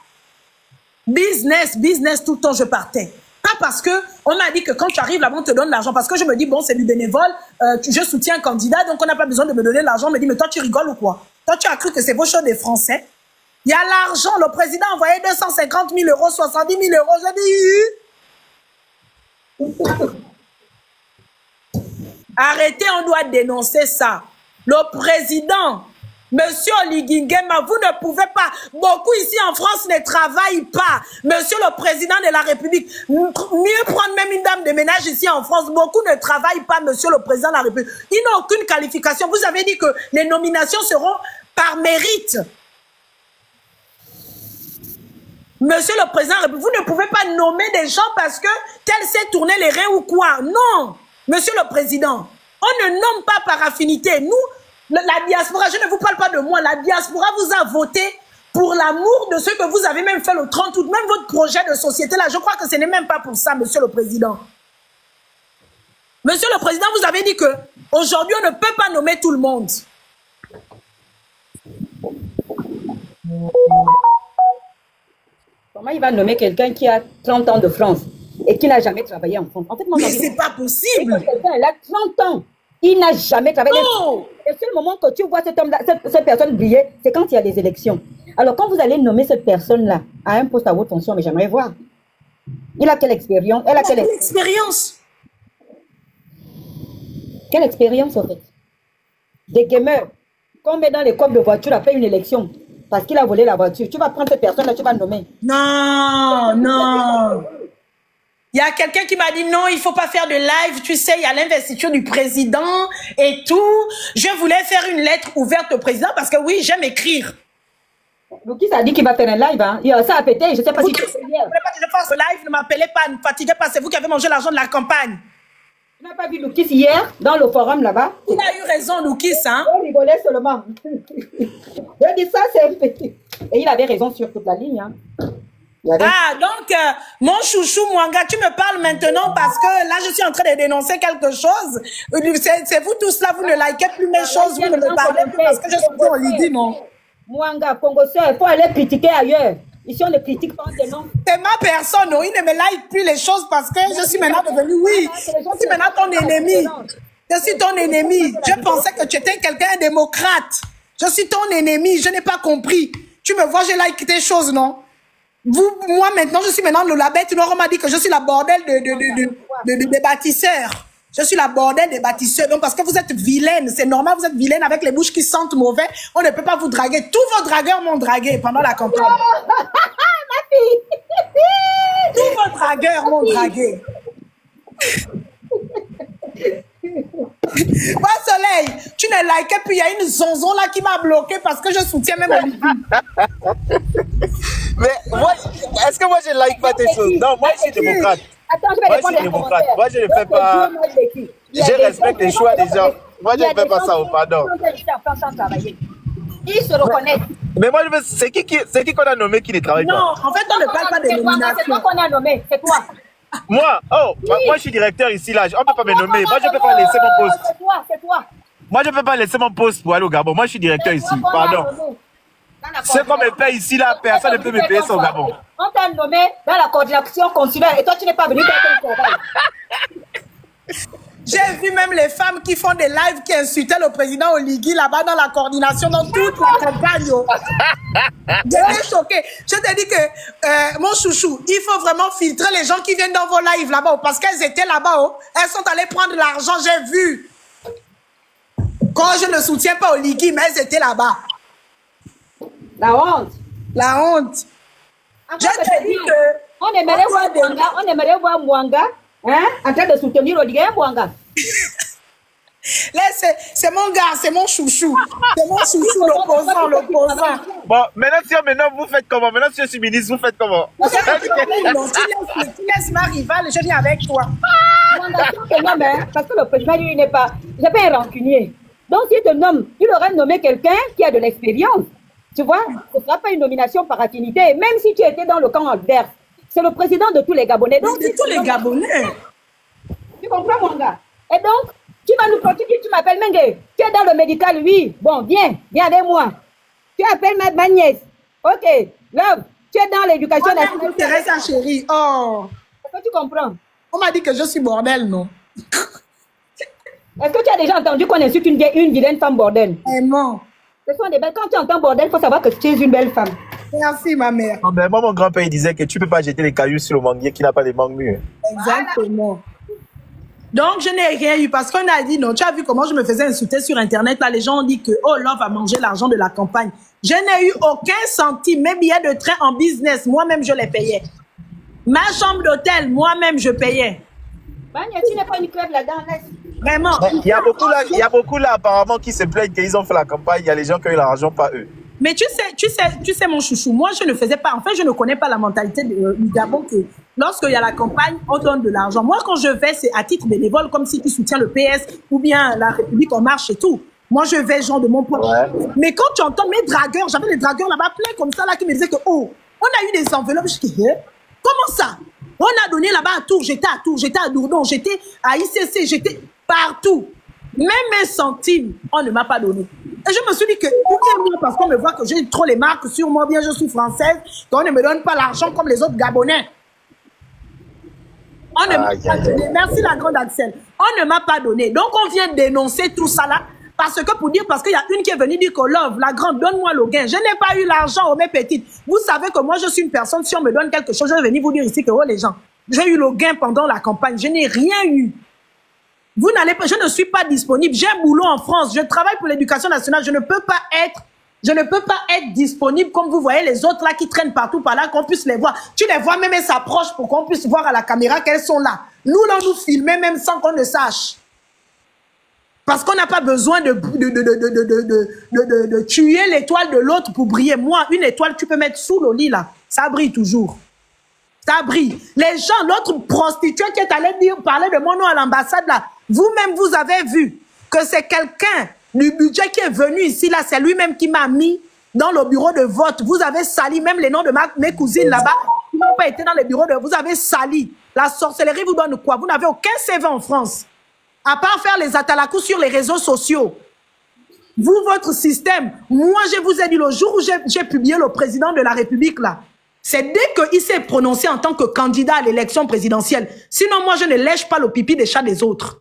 Business, tout le temps, je partais. Pas parce que on m'a dit que quand tu arrives là-bas, on te donne l'argent. Parce que je me dis, bon, c'est du bénévole. Je soutiens un candidat, donc on n'a pas besoin de me donner l'argent. On me dit, mais toi, tu rigoles ou quoi? Toi, tu as cru que c'est vos choses des Français? Il y a l'argent. Le président a envoyé 250 000 euros, 70 000 euros. J'ai dit, arrêtez, on doit dénoncer ça. Le président, Monsieur Oligingema, vous ne pouvez pas. Beaucoup ici en France ne travaillent pas. Monsieur le président de la République, mieux prendre même une dame de ménage ici en France. Beaucoup ne travaillent pas, monsieur le président de la République. Ils n'ont aucune qualification. Vous avez dit que les nominations seront par mérite. Monsieur le président de la République, vous ne pouvez pas nommer des gens parce que tel s'est tourné les reins ou quoi. Non, monsieur le président, on ne nomme pas par affinité. Nous, la diaspora, je ne vous parle pas de moi, la diaspora vous a voté pour l'amour de ce que vous avez même fait le 30 août, même votre projet de société là, je crois que ce n'est même pas pour ça, monsieur le président. Monsieur le président, vous avez dit que aujourd'hui on ne peut pas nommer tout le monde. Comment il va nommer quelqu'un qui a 30 ans de France et qui n'a jamais travaillé en France? En fait, mais c'est pas possible. Quelqu'un, il a 30 ans. Il n'a jamais travaillé. Non. Le seul moment que tu vois cette personne briller, c'est quand il y a des élections. Alors, quand vous allez nommer cette personne-là à un poste à haute fonction, mais j'aimerais voir. Il a quelle expérience? Elle a quelle expérience? Quelle expérience, en fait? Des gamers qu'on met dans les coffres de voiture après une élection parce qu'il a volé la voiture. Tu vas prendre cette personne-là, tu vas nommer. Non, non. Il y a quelqu'un qui m'a dit non, il faut pas faire de live, tu sais, il y a l'investiture du président et tout. Je voulais faire une lettre ouverte au président parce que oui, j'aime écrire. Loukis a dit qu'il va faire un live, hein. Ça a pété, je sais pas si tu ne voulez pas que je fasse ce live, ne m'appelez pas, ne fatiguez pas, c'est vous qui avez mangé l'argent de la campagne. Tu n'as pas vu Loukis hier, dans le forum là-bas? Il a eu raison, Loukis, hein. On rigolait seulement. Je dis ça, c'est un petit. Et il avait raison sur toute la ligne, hein. Ah, donc, mon chouchou Mwanga, tu me parles maintenant parce que là, je suis en train de dénoncer quelque chose. C'est vous tous là, vous ne likez plus mes choses, vous ne me parlez plus parce que je suis en Lydie, non? Mwanga, Congo, il faut aller critiquer ailleurs. Ici, on ne critique pas des noms. C'est ma personne, non? Il ne me like plus les choses parce que je suis maintenant devenue, oui, je suis maintenant ton ennemi. Je suis ton ennemi. Je pensais que tu étais quelqu'un de démocrate. Je suis ton ennemi. Je n'ai pas compris. Tu me vois, j'ai like tes choses, non? Moi, maintenant, je suis maintenant le labette. On m'a dit que je suis la bordel des bâtisseurs. Je suis la bordel des bâtisseurs. Donc, parce que vous êtes vilaine. C'est normal, vous êtes vilaine avec les bouches qui sentent mauvais. On ne peut pas vous draguer. Tous vos dragueurs m'ont dragué pendant la campagne. Ma fille. Tous vos dragueurs m'ont dragué. Pas Soleil, tu ne likes, puis il y a une zonzon là qui m'a bloqué parce que je soutiens même Olivier. Mais moi, est-ce que moi je like pas tes choses? Non, moi je suis démocrate. Attends, je vais répondre à démocrate. Moi je ne fais pas. Je respecte les choix des gens. Moi je ne fais pas ça, pardon. Ils se reconnaissent. Mais moi je veux. C'est qui qu'on a nommé qui ne travaille pas? Non, en fait, on ne parle pas de nomination. C'est toi qu'on a nommé, c'est toi. Moi, moi je suis directeur ici là, on ne peut pas me nommer. Moi je ne peux pas laisser mon poste. C'est toi. Moi je ne peux pas laisser mon poste pour aller au Gabon. Moi je suis directeur ici, pardon. Ce qu'on me paye ici là, personne ne peut me payer ça au Gabon. On t'a nommé dans la coordination consulaire et toi tu n'es pas venu faire ton travail. J'ai vu même les femmes qui font des lives qui insultaient le président Oligui là-bas dans la coordination, dans toute la campagne. J'étais choquée. Je t'ai dit que, mon chouchou, il faut vraiment filtrer les gens qui viennent dans vos lives là-bas, parce qu'elles étaient là-bas, elles sont allées prendre l'argent, j'ai vu. Quand je ne soutiens pas Oligui, mais elles étaient là-bas. La honte. La honte. Je t'ai dit que... On aimerait voir Mwanga, hein, en train de soutenir Oligui Mwanga. Là, c'est mon gars, c'est mon chouchou. C'est mon chouchou, l'opposant. Bon, maintenant, vous faites comment? Maintenant, si je suis ministre, vous faites comment? Tu laisses ma rivale, je viens avec toi. Parce que le président, lui, n'est pas un rancunier. Donc, s'il te nomme, il aurait nommé quelqu'un qui a de l'expérience. Tu vois, ce ne sera pas une nomination par affinité. Même si tu étais dans le camp adverse, c'est le président de tous les Gabonais. Donc, de tous les Gabonais. Tu comprends, mon gars? Et donc, tu vas nous continuer, tu m'appelles Mengue. Tu es dans le médical, oui. Bon, viens avec moi. Tu appelles ma nièce. Ok, Love, tu es dans l'éducation nationale. Teresa chérie, oh. Est-ce que tu comprends? On m'a dit que je suis bordel, non? Est-ce que tu as déjà entendu qu'on insulte une vilaine femme bordel? Vraiment. Ce sont des belles. Quand tu entends bordel, il faut savoir que tu es une belle femme. Merci, ma mère. Non, mais moi, mon grand-père, il disait que tu ne peux pas jeter les cailloux sur le manguier qui n'a pas de mangue mûr. Exactement. Donc, je n'ai rien eu parce qu'on a dit non. Tu as vu comment je me faisais insulter sur Internet. Là, les gens ont dit que, oh, Love a mangé l'argent de la campagne. Je n'ai eu aucun centime. Mes billets de train en business, moi-même, je les payais. Ma chambre d'hôtel, moi-même, je payais. Tu n'es pas une crève là-dedans. Vraiment. Il y a beaucoup là, apparemment, qui se plaignent qu'ils ont fait la campagne. Il y a les gens qui ont eu l'argent, pas eux. Mais tu sais, mon chouchou, moi, je ne faisais pas, en fait, je ne connais pas la mentalité du Gabon que lorsqu'il y a la campagne, on donne de l'argent. Moi, quand je vais, c'est à titre bénévole, comme si tu soutiens le PS ou bien la République en marche et tout. Moi, je vais, genre, de mon point. Ouais. Mais quand tu entends mes dragueurs, j'avais des dragueurs là-bas, plein comme ça, là, qui me disaient que, oh, on a eu des enveloppes. Je dis, comment ça? On a donné là-bas à Tours, j'étais à Dourdon, j'étais à ICC, j'étais partout. Même mes centimes, on ne m'a pas donné. Et je me suis dit que, parce qu'on me voit que j'ai trop les marques sur moi, bien je suis française, qu'on ne me donne pas l'argent comme les autres Gabonais. On ne m'a pas donné. Merci la grande Axel. On ne m'a pas donné. Donc on vient dénoncer tout ça là. Parce qu'il y a une qui est venue dire que Love, la grande, donne-moi le gain. Je n'ai pas eu l'argent, oh mes petites. Vous savez que moi je suis une personne, si on me donne quelque chose, je vais venir vous dire ici que, oh les gens, j'ai eu le gain pendant la campagne. Je n'ai rien eu. Vous n'allez pas, je ne suis pas disponible. J'ai un boulot en France. Je travaille pour l'éducation nationale. Je ne peux pas être disponible comme vous voyez les autres là qui traînent partout par là, qu'on puisse les voir. Tu les vois même, elles s'approchent pour qu'on puisse voir à la caméra qu'elles sont là. Nous, là, nous filmer même sans qu'on ne sache. Parce qu'on n'a pas besoin de tuer l'étoile de l'autre pour briller. Moi, une étoile, tu peux mettre sous le lit là. Ça brille toujours. Ça brille. Les gens, l'autre prostituée qui est allé parler de mon nom à l'ambassade là, vous-même, vous avez vu que c'est quelqu'un du budget qui est venu ici, là, c'est lui-même qui m'a mis dans le bureau de vote. Vous avez sali même les noms de mes cousines là-bas, qui n'ont pas été dans les bureaux de vote. Vous avez sali. La sorcellerie vous donne quoi? Vous n'avez aucun CV en France. À part faire les atalakus sur les réseaux sociaux. Vous, votre système, moi, je vous ai dit le jour où j'ai publié le président de la République là, c'est dès qu'il s'est prononcé en tant que candidat à l'élection présidentielle. Sinon, moi, je ne lèche pas le pipi des chats des autres.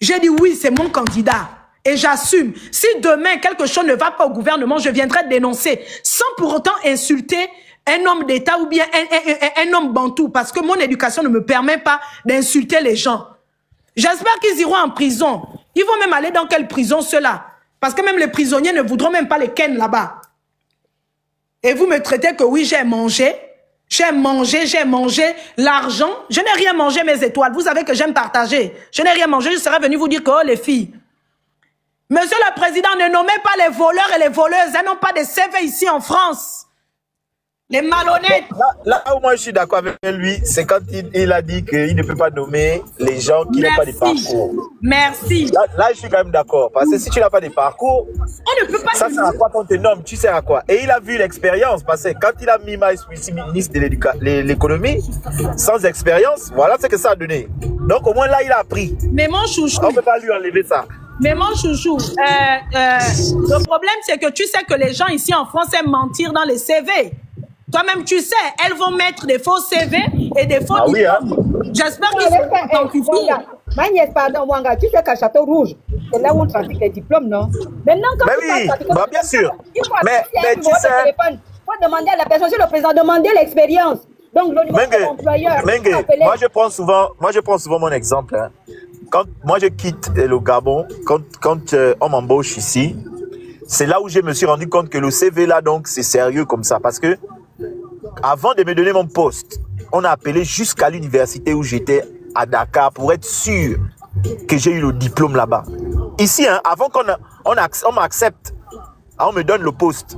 J'ai dit oui, c'est mon candidat. Et j'assume. Si demain, quelque chose ne va pas au gouvernement, je viendrai dénoncer. Sans pour autant insulter un homme d'État ou bien un homme bantou. Parce que mon éducation ne me permet pas d'insulter les gens. J'espère qu'ils iront en prison. Ils vont même aller dans quelle prison, ceux-là? Parce que même les prisonniers ne voudront même pas les ken là-bas. Et vous me traitez que oui, j'ai mangé l'argent. Je n'ai rien mangé, mes étoiles. Vous savez que j'aime partager. Je n'ai rien mangé, je serais venu vous dire que, oh, les filles. Monsieur le Président, ne nommez pas les voleurs et les voleuses. Elles n'ont pas de CV ici en France. Les malhonnêtes. Là où moi je suis d'accord avec lui, c'est quand il a dit qu'il ne peut pas nommer les gens qui n'ont pas de parcours. Merci. Là, je suis quand même d'accord. Parce que si tu n'as pas de parcours, on ne peut pas ça sert à quoi qu'on te nomme? Tu sais à quoi? Et il a vu l'expérience. Parce que quand il a mis ministre de l'économie, sans expérience, voilà ce que ça a donné. Donc au moins là, il a appris. Mais mon chouchou. On ne peut pas lui enlever ça. Mais mon chouchou, le problème c'est que tu sais que les gens ici en France aiment mentir dans les CV. Toi-même, tu sais, elles vont mettre des faux CV et des faux diplômes. Oui, hein? J'espère qu'ils sont identifiés. Magnès, pardon, Wanga, tu sais qu'à Château Rouge, c'est là où on trafique les diplômes, non? Maintenant, quand oui, bah, bien sûr. Mais tu sais... Il faut demander à la personne, si le président, demander l'expérience. Donc, le numéro de l'employeur. Moi, je prends souvent mon exemple. Hein. Quand moi, je quitte le Gabon, quand on m'embauche ici, c'est là où je me suis rendu compte que le CV, là, donc, c'est sérieux comme ça. Parce que avant de me donner mon poste, on a appelé jusqu'à l'université où j'étais à Dakar pour être sûr que j'ai eu le diplôme là-bas. Ici, hein, avant on m'accepte, on me donne le poste.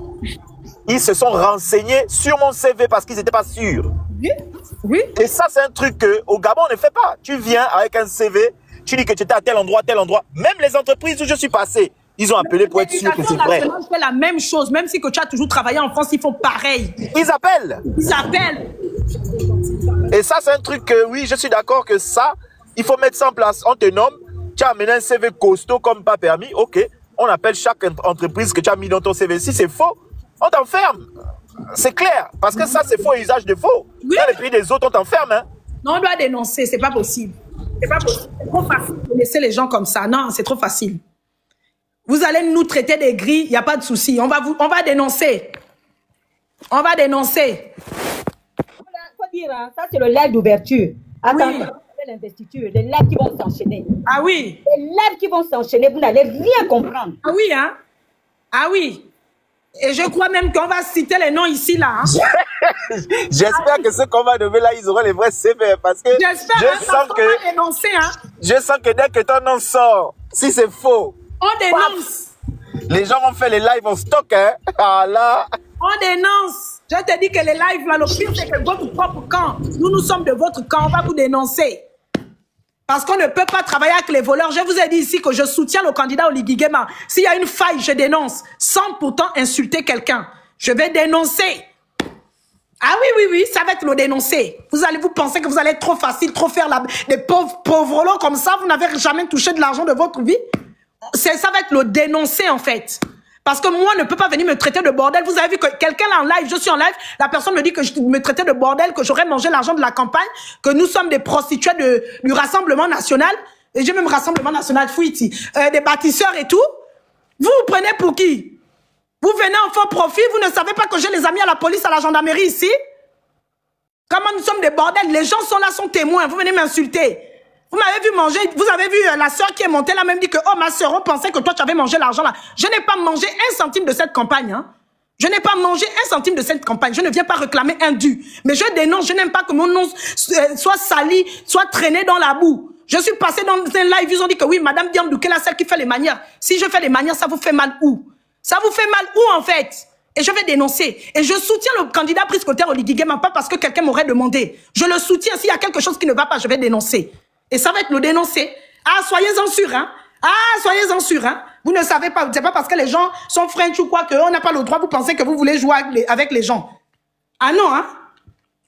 Ils se sont renseignés sur mon CV parce qu'ils n'étaient pas sûrs. Oui, oui. Et ça, c'est un truc qu'au Gabon, on ne fait pas. Tu viens avec un CV, tu dis que tu étais à tel endroit, tel endroit. Même les entreprises où je suis passé, ils ont appelé pour être sûr que c'est vrai. Ils font la même chose, même si que tu as toujours travaillé en France, ils font pareil. Ils appellent. Ils appellent. Et ça, c'est un truc que, oui, je suis d'accord que ça, il faut mettre ça en place. On te nomme, tu as amené un CV costaud comme pas permis, ok. On appelle chaque entreprise que tu as mis dans ton CV. Si c'est faux, on t'enferme. C'est clair. Parce que ça, c'est faux usage de faux. Oui. Dans les pays des autres, on t'enferme. Hein. Non, on doit dénoncer, c'est pas possible. C'est pas possible. C'est trop facile de laisser les gens comme ça. Non, c'est trop facile. Vous allez nous traiter des grilles, il n'y a pas de souci. On va dénoncer. On va dénoncer. Il faut dire, hein, ça c'est le live d'ouverture. Attendez, l'investiture, les lives qui vont s'enchaîner. Ah oui. Les lives qui vont s'enchaîner, vous n'allez rien comprendre. Ah oui, hein. Ah oui. Et je crois même qu'on va citer les noms ici, là. Hein. J'espère que ceux qu'on va nommer là, ils auront les vrais CV. Parce que je sens que dénoncer, hein. Je sens que dès que ton nom sort, si c'est faux, on dénonce. Les gens vont faire les lives en stock, hein. Ah là. On dénonce. Je te dis que les lives là, le pire c'est que votre propre camp, nous sommes de votre camp, on va vous dénoncer. Parce qu'on ne peut pas travailler avec les voleurs. Je vous ai dit ici que je soutiens le candidat Oligui Nguema. S'il y a une faille, je dénonce. Sans pourtant insulter quelqu'un. Je vais dénoncer. Ah oui, ça va être le dénoncer. Vous pensez que vous allez être trop facile, trop faire des pauvres comme ça. Vous n'avez jamais touché de l'argent de votre vie. Ça va être le dénoncer en fait. Parce que moi, on ne peut pas venir me traiter de bordel. Vous avez vu que quelqu'un là en live, je suis en live, la personne me dit que je me traitais de bordel, que j'aurais mangé l'argent de la campagne, que nous sommes des prostituées du Rassemblement National, et j'ai même Rassemblement National Fouiti, des bâtisseurs et tout. Vous vous prenez pour qui? Vous venez en faux profit, vous ne savez pas que j'ai les amis à la police, à la gendarmerie ici? Comment nous sommes des bordels? Les gens sont là, sont témoins, vous venez m'insulter. Vous m'avez vu manger, vous avez vu la soeur qui est montée là, même dit que, oh ma soeur, on pensait que toi tu avais mangé l'argent là. Je n'ai pas mangé un centime de cette campagne. Hein. Je n'ai pas mangé un centime de cette campagne. Je ne viens pas réclamer un dû. Mais je dénonce, je n'aime pas que mon nom soit sali, soit traîné dans la boue. Je suis passé dans un live, ils ont dit que oui, madame Diamdouké, la celle qui fait les manières. Si je fais les manières, ça vous fait mal où? Ça vous fait mal où en fait? Et je vais dénoncer. Et je soutiens le candidat Brice Clotaire Oligui Nguema, pas parce que quelqu'un m'aurait demandé. Je le soutiens. S'il y a quelque chose qui ne va pas, je vais dénoncer. Et ça va être le dénoncer. Ah, soyez-en sûrs, hein. Ah, soyez-en sûrs, hein. Vous ne savez pas, c'est pas parce que les gens sont French ou quoi qu'on n'a pas le droit, vous pensez que vous voulez jouer avec les gens. Ah non, hein.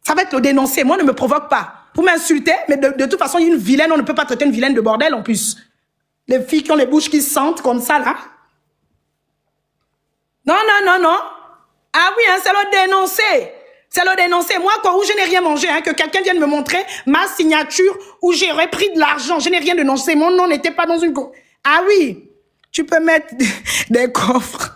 Ça va être le dénoncer. Moi, ne me provoque pas. Vous m'insultez, mais de toute façon, il y a une vilaine, on ne peut pas traiter une vilaine de bordel en plus. Les filles qui ont les bouches qui sentent comme ça, là. Non. Ah oui, hein, c'est le dénoncer. C'est le dénoncer. Moi, quoi, où je n'ai rien mangé, hein, que quelqu'un vienne me montrer ma signature où j'aurais pris de l'argent. Je n'ai rien dénoncé. Mon nom n'était pas dans une... Ah oui, tu peux mettre des coffres.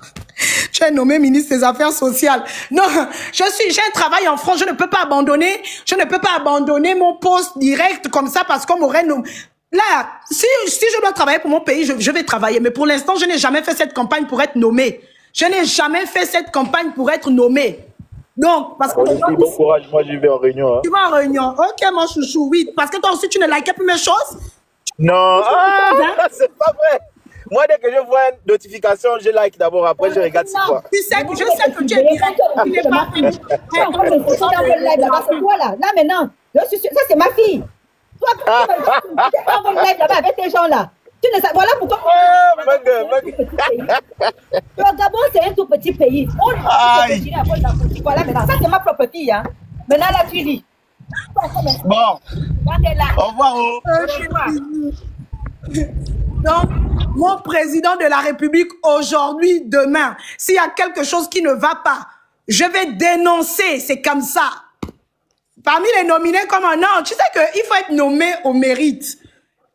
Tu es nommé ministre des Affaires sociales. Non, j'ai un travail en France. Je ne peux pas abandonner. Je ne peux pas abandonner mon poste direct comme ça parce qu'on m'aurait nommé. Là, si je dois travailler pour mon pays, je vais travailler. Mais pour l'instant, je n'ai jamais fait cette campagne pour être nommé. Je n'ai jamais fait cette campagne pour être nommé. Donc, parce que... Bon courage, moi je vais en réunion. Hein. Tu vas en réunion. Ok, mon chouchou, oui. Parce que toi aussi, tu ne likes plus mes choses. Non, c'est pas vrai. Moi, dès que je vois une notification, je like d'abord, après je regarde c'est quoi. Je sais que tu es direct. Tu n'es pas c'est toi là. Là maintenant, je suis sûr, ça c'est ma fille. Toi, tu es en live là-bas avec tes gens là. Tu ne sais, voilà pourquoi. Le Gabon, c'est un tout petit pays. On est à cause de la politique. Voilà maintenant. Ça c'est ma propre fille. Hein. Maintenant là, tu lis. Bon. Au revoir. Donc, mon président de la République, aujourd'hui, demain, s'il y a quelque chose qui ne va pas, je vais dénoncer, c'est comme ça. Parmi les nominés comme un non, tu sais qu'il faut être nommé au mérite.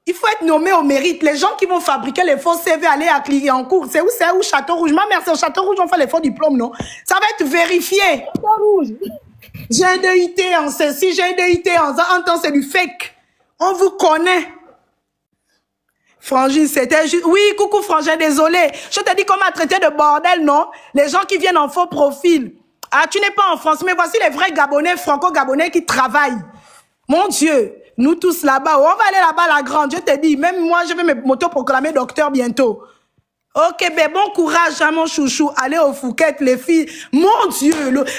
Il faut être nommé au mérite. Les gens qui vont fabriquer les faux CV, aller à Clignancourt, c'est où Château Rouge? Ma mère, c'est au Château Rouge, on fait les faux diplômes, non? Ça va être vérifié. Château Rouge. J'ai un DIT en ceci, j'ai un DIT en ça, en temps c'est du fake. On vous connaît. Frangine, c'était juste... Oui, coucou Frangin, désolé. Je te dis qu'on m'a traité de bordel, non? Les gens qui viennent en faux profil. Ah, tu n'es pas en France, mais voici les vrais Gabonais, franco-gabonais qui travaillent. Mon Dieu, nous tous là-bas, on va aller là-bas la grande, je te dis. Même moi, je vais me m'auto-proclamer docteur bientôt. Ok, ben bon courage à mon chouchou. Allez au Phuket, les filles. Mon Dieu,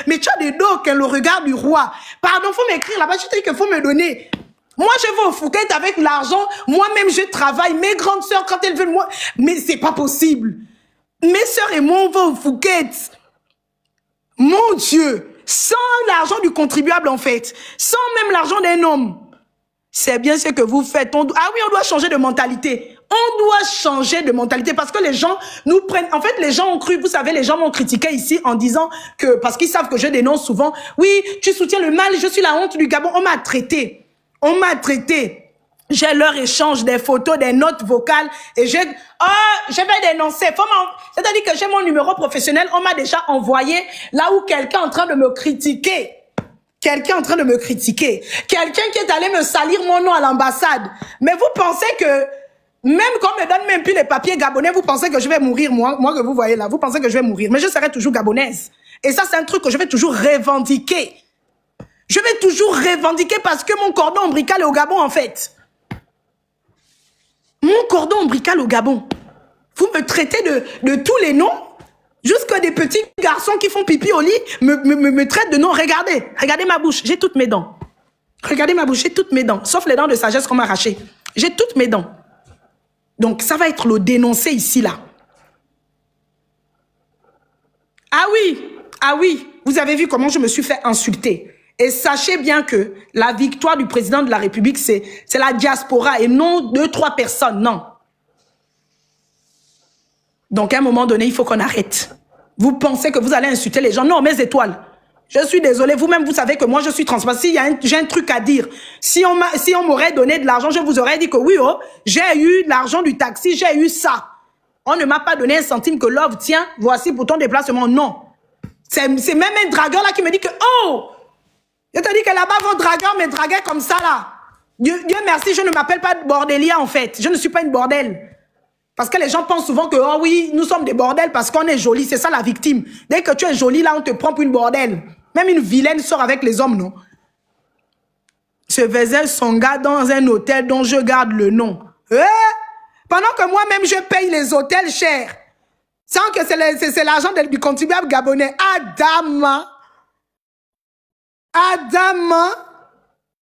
mais tu as des dos, le regard du roi. Pardon, faut m'écrire là-bas, je te dis qu'il faut me donner... Moi, je vais au Phuket avec l'argent. Moi-même, je travaille. Mes grandes sœurs, quand elles veulent moi... Mais c'est pas possible. Mes sœurs et moi, on va au Phuket. Mon Dieu. Sans l'argent du contribuable, en fait. Sans même l'argent d'un homme. C'est bien ce que vous faites. Ah oui, on doit changer de mentalité. On doit changer de mentalité parce que les gens nous prennent... En fait, les gens ont cru, vous savez, les gens m'ont critiqué ici en disant que... Parce qu'ils savent que je dénonce souvent. Oui, tu soutiens le mal, je suis la honte du Gabon. On m'a traité. On m'a traité. J'ai leur échange des photos, des notes vocales et je vais dénoncer. C'est-à-dire que j'ai mon numéro professionnel. On m'a déjà envoyé là où quelqu'un est en train de me critiquer. Quelqu'un est en train de me critiquer. Quelqu'un qui est allé me salir mon nom à l'ambassade. Mais vous pensez que même quand on me donne même plus les papiers gabonais, vous pensez que je vais mourir, moi que vous voyez là. Vous pensez que je vais mourir. Mais je serai toujours gabonaise. Et ça, c'est un truc que je vais toujours revendiquer. Je vais toujours revendiquer parce que mon cordon ombilical est au Gabon, en fait. Mon cordon ombilical au Gabon. Vous me traitez de tous les noms. Jusque des petits garçons qui font pipi au lit me traitent de noms. Regardez. Regardez ma bouche. J'ai toutes mes dents. Regardez ma bouche. J'ai toutes mes dents. Sauf les dents de sagesse qu'on m'a arrachées. J'ai toutes mes dents. Donc, ça va être le dénoncé ici, là. Ah oui. Ah oui. Vous avez vu comment je me suis fait insulter. Et sachez bien que la victoire du président de la République, c'est la diaspora et non 2-3 personnes, non. Donc, à un moment donné, il faut qu'on arrête. Vous pensez que vous allez insulter les gens? Non, mes étoiles. Je suis désolée. Vous-même, vous savez que moi, je suis transparente. Si j'ai un truc à dire, si on m'aurait donné de l'argent, je vous aurais dit que oui, oh, j'ai eu l'argent du taxi, j'ai eu ça. On ne m'a pas donné un centime que Love, tiens, voici pour ton déplacement. Non. C'est même un dragueur là qui me dit que, oh, je te dis que là-bas, vos dragueurs me draguaient comme ça, là. Dieu merci, je ne m'appelle pas bordelia, en fait. Je ne suis pas une bordel. Parce que les gens pensent souvent que, oh oui, nous sommes des bordels parce qu'on est jolis. C'est ça, la victime. Dès que tu es jolie, là, on te prend pour une bordel. Même une vilaine sort avec les hommes, non? Je faisais son gars dans un hôtel dont je garde le nom. Pendant que moi-même, je paye les hôtels chers. Sans que c'est l'argent du contribuable gabonais. Adama.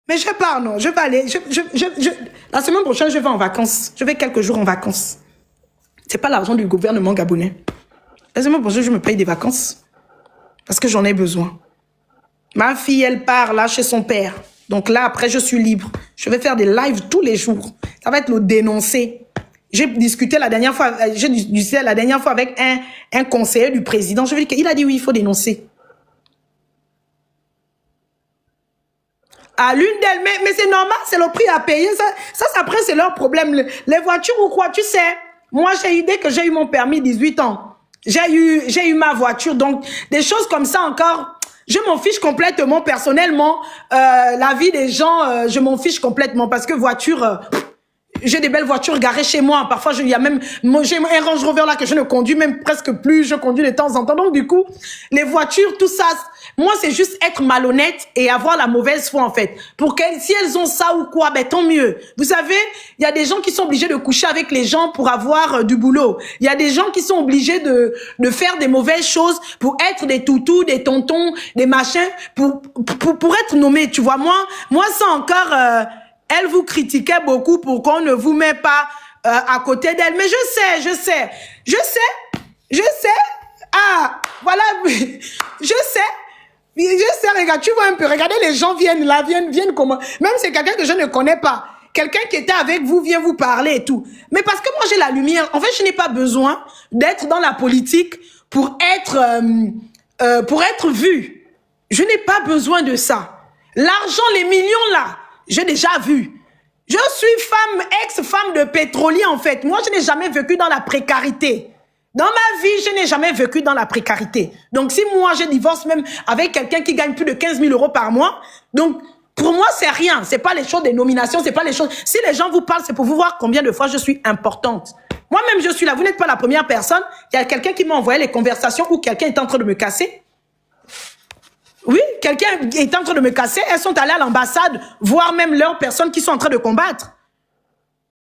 Mais je pars, non, je vais aller, la semaine prochaine, je vais en vacances. Je vais quelques jours en vacances. C'est pas l'argent du gouvernement gabonais. La semaine prochaine, je me paye des vacances. Parce que j'en ai besoin. Ma fille, elle part là chez son père. Donc là, après, je suis libre. Je vais faire des lives tous les jours. Ça va être le dénoncer. J'ai discuté la dernière fois avec un conseiller du président. Je veux dire qu'il a dit oui, il faut dénoncer. à l'une d'elles. Mais c'est normal, c'est le prix à payer. Ça après, c'est leur problème. Les voitures ou quoi, tu sais. Moi, dès que j'ai eu mon permis 18 ans, j'ai eu ma voiture. Donc, des choses comme ça encore, je m'en fiche complètement. Personnellement, la vie des gens, je m'en fiche complètement. Parce que voiture... j'ai des belles voitures garées chez moi. Parfois, j'ai un Range Rover là que je ne conduis même presque plus. Je conduis de temps en temps. Donc, du coup, les voitures, tout ça, moi, c'est juste être malhonnête et avoir la mauvaise foi, en fait. Pour qu'elles, si elles ont ça ou quoi, ben, tant mieux. Vous savez, il y a des gens qui sont obligés de coucher avec les gens pour avoir du boulot. Il y a des gens qui sont obligés de faire des mauvaises choses pour être des toutous, des tontons, des machins, pour être nommés. Tu vois, moi, ça encore, elle vous critiquait beaucoup pour qu'on ne vous met pas à côté d'elle. Mais je sais. Ah, voilà, je sais, regarde, tu vois un peu, regardez, les gens viennent là, viennent comment. Même c'est quelqu'un que je ne connais pas. Quelqu'un qui était avec vous vient vous parler et tout. Mais parce que moi, j'ai la lumière. En fait, je n'ai pas besoin d'être dans la politique pour être vu. Je n'ai pas besoin de ça. L'argent, les millions là, j'ai déjà vu. Je suis ex-femme de pétrolier en fait. Moi, je n'ai jamais vécu dans la précarité. Dans ma vie, je n'ai jamais vécu dans la précarité. Donc, si moi, je divorce même avec quelqu'un qui gagne plus de 15 000 € par mois, donc, pour moi, c'est rien. C'est pas les choses des nominations, c'est pas les choses... Si les gens vous parlent, c'est pour vous voir combien de fois je suis importante. Moi-même, je suis là. Vous n'êtes pas la première personne. Il y a quelqu'un qui m'a envoyé les conversations où quelqu'un est en train de me casser. Oui, quelqu'un est en train de me casser. Elles sont allées à l'ambassade voir même leurs personnes qui sont en train de combattre.